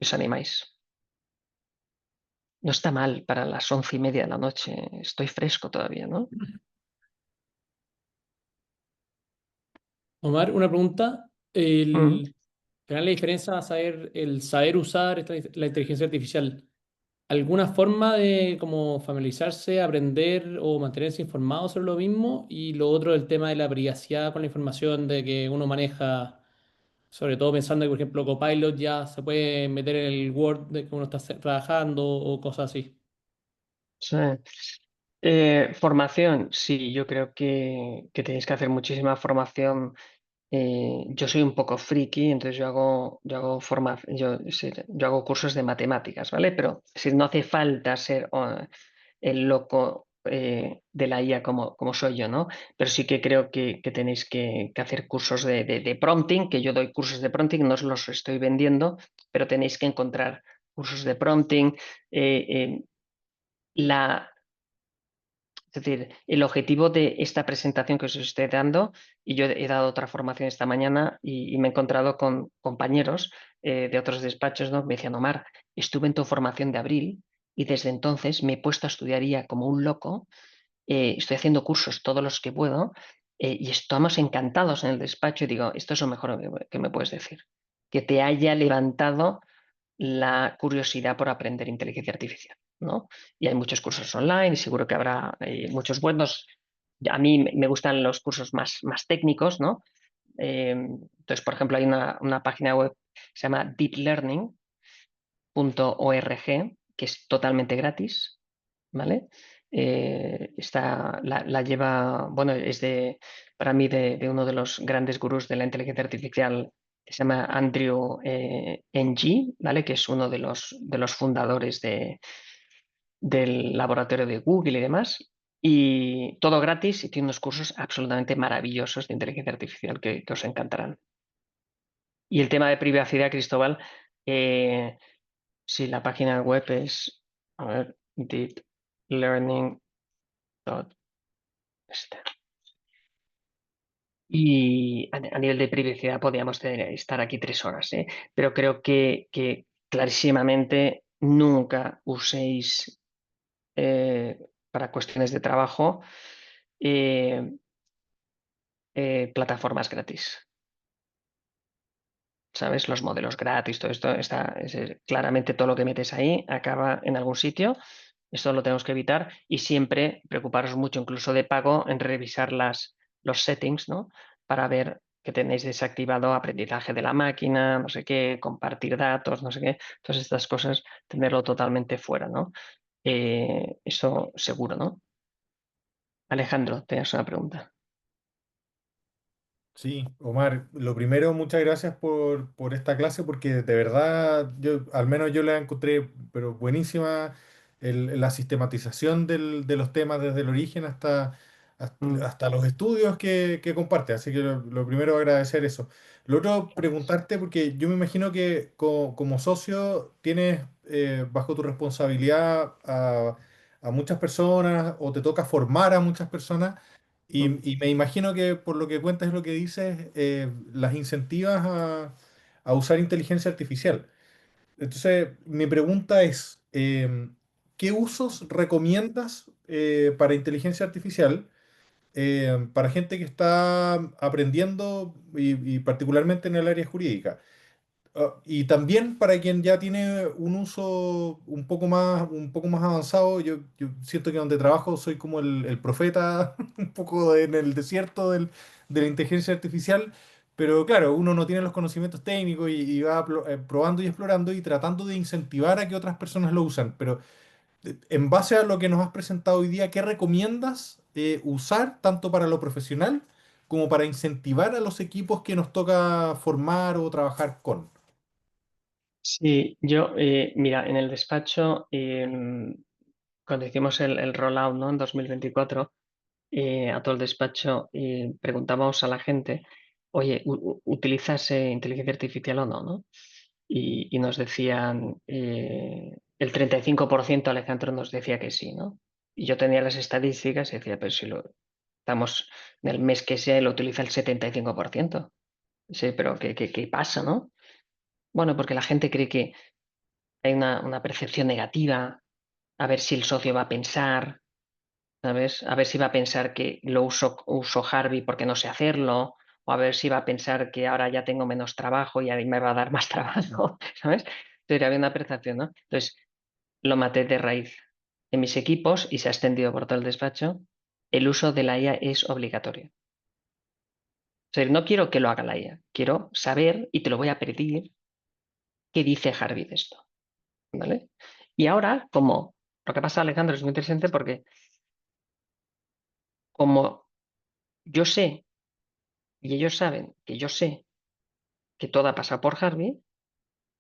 ¿Os animáis? No está mal para las 11:30 de la noche. Estoy fresco todavía, ¿no? Omar, una pregunta. Mm. ¿Cuál es la diferencia a el saber usar la inteligencia artificial? ¿Alguna forma de como familiarizarse, aprender o mantenerse informado sobre lo mismo? Y lo otro, el tema de la privacidad con la información de que uno maneja, sobre todo pensando que, por ejemplo, Copilot ya se puede meter en el Word de que uno está trabajando o cosas así. Sí. Formación, sí, yo creo que tenéis que hacer muchísima formación. Yo soy un poco friki, entonces yo hago cursos de matemáticas, ¿vale? Pero si no hace falta ser el loco de la IA como soy yo, ¿no? Pero sí que creo que tenéis que hacer cursos de prompting, que yo doy cursos de prompting, no os los estoy vendiendo, pero tenéis que encontrar cursos de prompting. eh, eh, la, es decir, el objetivo de esta presentación que os estoy dando, y yo he dado otra formación esta mañana y me he encontrado con compañeros de otros despachos, ¿no? Me decían, Omar, estuve en tu formación de abril y desde entonces me he puesto a estudiar IA como un loco, estoy haciendo cursos todos los que puedo y estamos encantados en el despacho y digo, esto es lo mejor que me puedes decir, que te haya levantado la curiosidad por aprender inteligencia artificial, ¿no? Y hay muchos cursos online y seguro que habrá muchos buenos. A mí me gustan los cursos más técnicos, ¿no? Entonces, por ejemplo, hay una página web que se llama deeplearning.org, que es totalmente gratis, ¿vale? La lleva, bueno, para mí de uno de los grandes gurús de la inteligencia artificial que se llama Andrew Ng, ¿vale? Que es uno de los fundadores del laboratorio de Google y demás. Y todo gratis y tiene unos cursos absolutamente maravillosos de inteligencia artificial que os encantarán. Y el tema de privacidad, Cristóbal, sí, la página web es, a ver, deep learning. Este. Y a nivel de privacidad podríamos estar aquí 3 horas, ¿eh? Pero creo que clarísimamente nunca uséis para cuestiones de trabajo eh, plataformas gratis. ¿Sabes? Los modelos gratis, todo esto claramente todo lo que metes ahí acaba en algún sitio. Esto lo tenemos que evitar y siempre preocuparos mucho, incluso de pago, en revisar los settings, ¿no? Para ver que tenéis desactivado aprendizaje de la máquina, no sé qué, compartir datos, no sé qué. Todas estas cosas, tenerlo totalmente fuera, ¿no? Eso seguro, ¿no? Alejandro, tenías una pregunta. Sí, Omar, lo primero, muchas gracias por esta clase porque de verdad, al menos yo la encontré, pero buenísima, la sistematización de los temas desde el origen Mm, hasta los estudios que comparte. Así que lo primero, agradecer eso. Lo otro, preguntarte, porque yo me imagino que como socio tienes bajo tu responsabilidad a muchas personas o te toca formar a muchas personas. mm. Y me imagino que por lo que cuentas es lo que dices, las incentivas a usar inteligencia artificial. Entonces, mi pregunta es, ¿qué usos recomiendas para inteligencia artificial para gente que está aprendiendo y particularmente en el área jurídica? Y también para quien ya tiene un uso un poco más avanzado, yo siento que donde trabajo soy como el profeta, un poco en el desierto de la inteligencia artificial, pero claro, uno no tiene los conocimientos técnicos y va probando y explorando y tratando de incentivar a que otras personas lo usan. Pero en base a lo que nos has presentado hoy día, ¿qué recomiendas usar tanto para lo profesional como para incentivar a los equipos que nos toca formar o trabajar con? Sí, yo, mira, en el despacho, cuando hicimos el rollout, ¿no? En 2024, a todo el despacho, preguntábamos a la gente, oye, ¿utilizas inteligencia artificial o no, no? Y nos decían, el 35% Alejandro nos decía que sí, ¿no? Y yo tenía las estadísticas y decía, pero si estamos en el mes que sea, lo utiliza el 75%. Sí, pero ¿qué pasa, no? Bueno, porque la gente cree que hay una percepción negativa, a ver si el socio va a pensar, ¿sabes? A ver si va a pensar que uso Harvey porque no sé hacerlo, o a ver si va a pensar que ahora ya tengo menos trabajo y a mí me va a dar más trabajo, ¿sabes? Entonces había una percepción, ¿no? Entonces lo maté de raíz. En mis equipos, y se ha extendido por todo el despacho, el uso de la IA es obligatorio. O sea, no quiero que lo haga la IA, quiero saber y te lo voy a pedir qué dice Harvey de esto, ¿vale? Y ahora, como lo que pasa, Alejandro, es muy interesante porque como yo sé y ellos saben que yo sé que todo ha pasado por Harvey,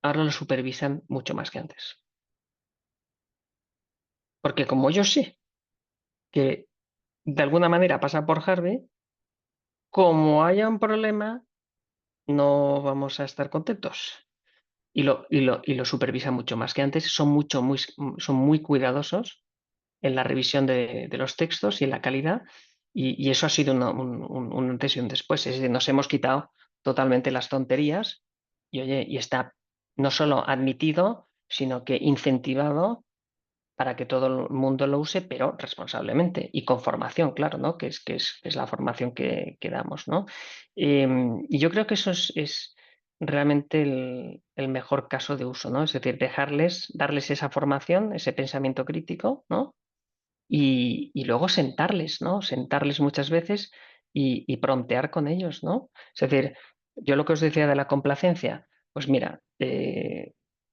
ahora lo supervisan mucho más que antes. Porque como yo sé que de alguna manera pasa por Harvey, como haya un problema, no vamos a estar contentos. Y lo supervisan mucho más que antes. Son muy cuidadosos en la revisión de los textos y en la calidad. Y eso ha sido un antes y un después. Es decir, nos hemos quitado totalmente las tonterías y, oye, y está no solo admitido, sino que incentivado para que todo el mundo lo use, pero responsablemente y con formación, claro, ¿no? Que es la formación que damos, ¿no? Y yo creo que eso es realmente el mejor caso de uso, ¿no? Es decir, darles esa formación, ese pensamiento crítico, ¿no? Y luego sentarles, ¿no? Sentarles muchas veces y promptear con ellos, ¿no? Es decir, yo lo que os decía de la complacencia, pues mira,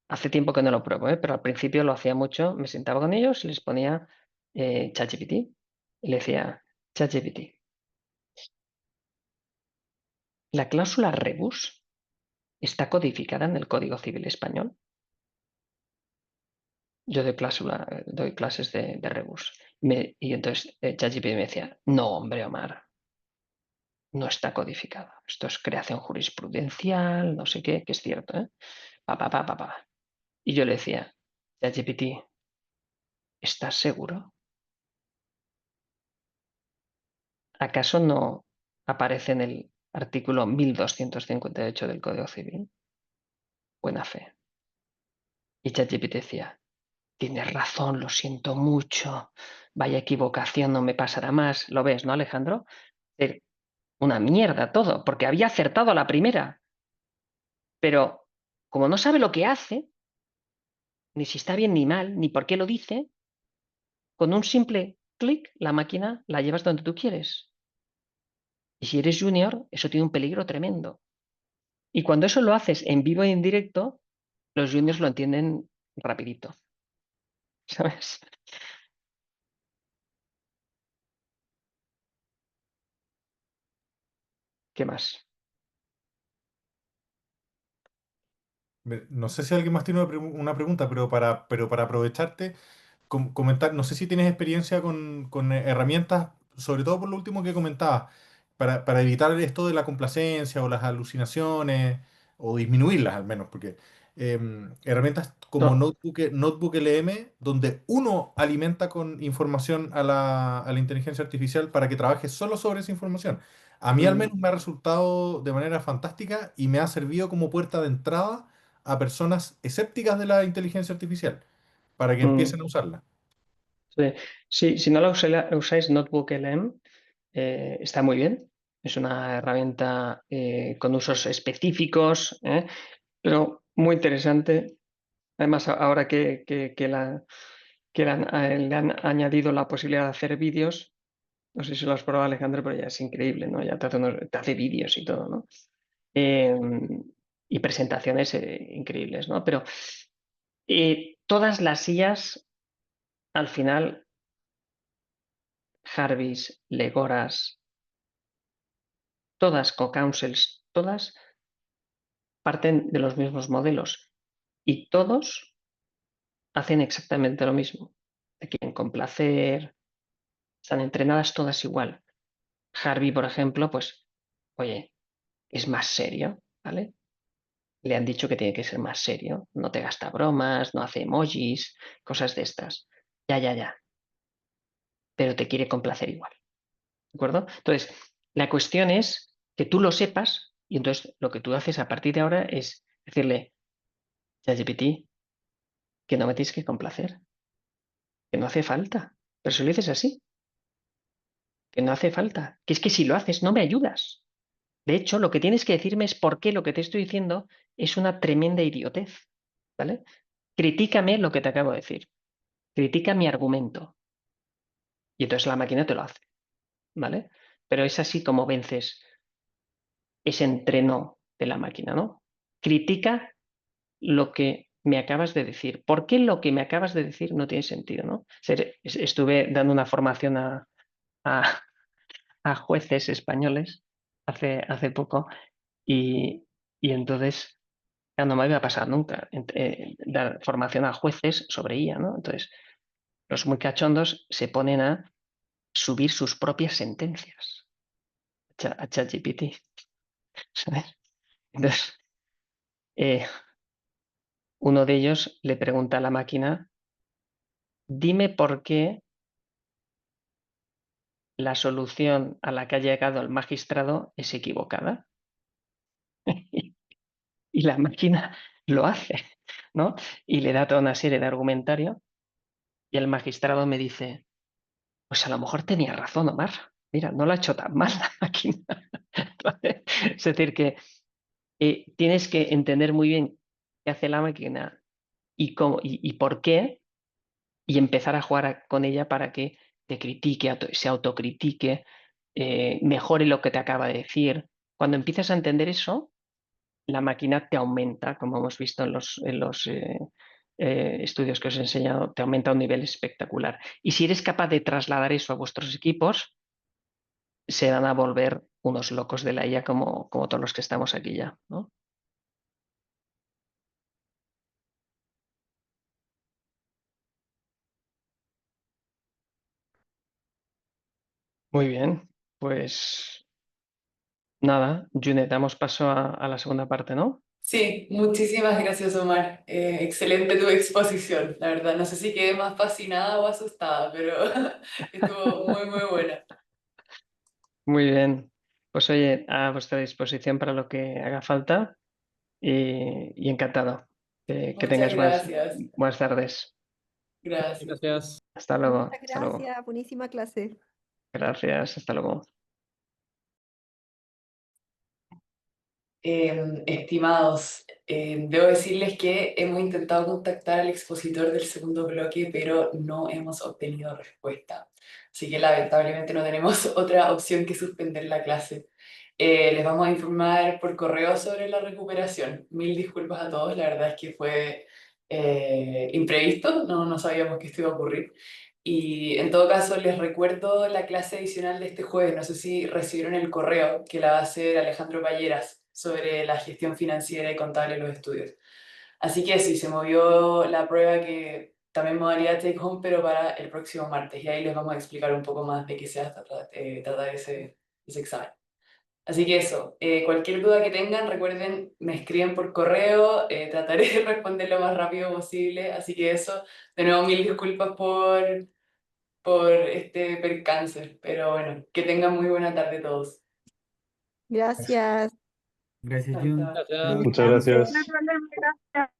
hace tiempo que no lo pruebo, ¿eh? Pero al principio lo hacía mucho, me sentaba con ellos y les ponía ChatGPT y le decía, ChatGPT, la cláusula rebus está codificada en el Código Civil Español. Yo doy clases de rebus. Y entonces ChatGPT me decía, no, hombre, Omar, no está codificado. Esto es creación jurisprudencial, no sé qué, que es cierto, ¿eh? Pa, pa, pa, pa, pa. Y yo le decía, ChatGPT, ¿estás seguro? ¿Acaso no aparece en el artículo 1258 del Código Civil? Buena fe. Y ChatGPT decía, tienes razón, lo siento mucho, vaya equivocación, no me pasará más. ¿Lo ves, no, Alejandro? Una mierda todo, porque había acertado a la primera, pero como no sabe lo que hace, ni si está bien ni mal, ni por qué lo dice, con un simple clic la máquina la llevas donde tú quieres. Y si eres junior, eso tiene un peligro tremendo. Y cuando eso lo haces en vivo y en directo, los juniors lo entienden rapidito. ¿Sabes? ¿Qué más? No sé si alguien más tiene una pregunta, pero para aprovecharte, comentar, no sé si tienes experiencia con herramientas, sobre todo por lo último que comentabas, para evitar esto de la complacencia o las alucinaciones, o disminuirlas al menos, porque herramientas como No. Notebook LM, donde uno alimenta con información a la inteligencia artificial para que trabaje solo sobre esa información. A mí al Mm, menos me ha resultado de manera fantástica y me ha servido como puerta de entrada a personas escépticas de la inteligencia artificial para que mm. empiecen a usarla. Sí. Sí, si no la usáis, Notebook LM está muy bien. Es una herramienta con usos específicos, ¿eh? Pero muy interesante. Además, ahora le han añadido la posibilidad de hacer vídeos, no sé si lo has probado, Alejandro, pero ya es increíble, ¿no? Ya te hace vídeos y todo, ¿no? Eh, y presentaciones increíbles, ¿no? Pero todas las IAs, al final, Jarvis, Legoras, todas, CoCounsels, todas parten de los mismos modelos y todos hacen exactamente lo mismo. Te quieren complacer, están entrenadas todas igual. Harvey, por ejemplo, pues, oye, es más serio, ¿vale? Le han dicho que tiene que ser más serio, no te gasta bromas, no hace emojis, cosas de estas. Ya, ya, ya. Pero te quiere complacer igual, ¿de acuerdo? Entonces, la cuestión es que tú lo sepas y entonces lo que tú haces a partir de ahora es decirle, ChatGPT, que no me tienes que complacer, que no hace falta. Pero si lo dices así, que no hace falta, que es que si lo haces no me ayudas. De hecho, lo que tienes que decirme es por qué lo que te estoy diciendo es una tremenda idiotez, ¿vale? Critícame lo que te acabo de decir. Critica mi argumento. Y entonces la máquina te lo hace, ¿vale? Pero es así como vences ese entreno de la máquina, ¿no? Critica lo que me acabas de decir. ¿Por qué lo que me acabas de decir no tiene sentido, ¿no? Estuve dando una formación a- a jueces españoles hace poco y entonces ya no me había pasado nunca dar formación a jueces sobre IA, ¿no? Entonces, los muy cachondos se ponen a subir sus propias sentencias a ChatGPT, ¿sabes? Entonces, eh, uno de ellos le pregunta a la máquina, dime por qué la solución a la que ha llegado el magistrado es equivocada. Y la máquina lo hace, ¿no? Y le da toda una serie de argumentarios y el magistrado me dice, pues a lo mejor tenía razón, Omar. Mira, no lo ha hecho tan mal la máquina. ¿Vale? Es decir, que tienes que entender muy bien qué hace la máquina y, cómo, y por qué, y empezar a jugar con ella para que te critique, se autocritique, mejore lo que te acaba de decir. Cuando empiezas a entender eso, la máquina te aumenta, como hemos visto en los estudios que os he enseñado, te aumenta a un nivel espectacular. Y si eres capaz de trasladar eso a vuestros equipos, se van a volver unos locos de la IA como todos los que estamos aquí ya, ¿no? Muy bien, pues nada, Junet, damos paso a la segunda parte, ¿no? Sí, muchísimas gracias, Omar. Excelente tu exposición, la verdad. No sé si quedé más fascinada o asustada, pero estuvo muy, muy buena. Muy bien. Pues oye, a vuestra disposición para lo que haga falta y encantado. Que Muchas tengáis gracias. buenas tardes. Gracias. Gracias. Hasta luego. Muchas Hasta luego. gracias, buenísima clase. Gracias. Hasta luego. Estimados, debo decirles que hemos intentado contactar al expositor del segundo bloque, pero no hemos obtenido respuesta. Así que lamentablemente no tenemos otra opción que suspender la clase. Les vamos a informar por correo sobre la recuperación. Mil disculpas a todos, la verdad es que fue imprevisto, no sabíamos que esto iba a ocurrir. Y en todo caso, les recuerdo la clase adicional de este jueves. No sé si recibieron el correo que la va a hacer Alejandro Palleras sobre la gestión financiera y contable de los estudios. Así que sí, se movió la prueba que también modalidad take home, pero para el próximo martes. Y ahí les vamos a explicar un poco más de qué se trata ese examen. Así que eso, cualquier duda que tengan, recuerden, me escriben por correo, trataré de responder lo más rápido posible. Así que eso, de nuevo, mil disculpas por este percance, pero bueno, que tengan muy buena tarde todos. Gracias. Gracias, Chao, Jun. chao. Gracias. Chao. Muchas No gracias. hay problema, gracias.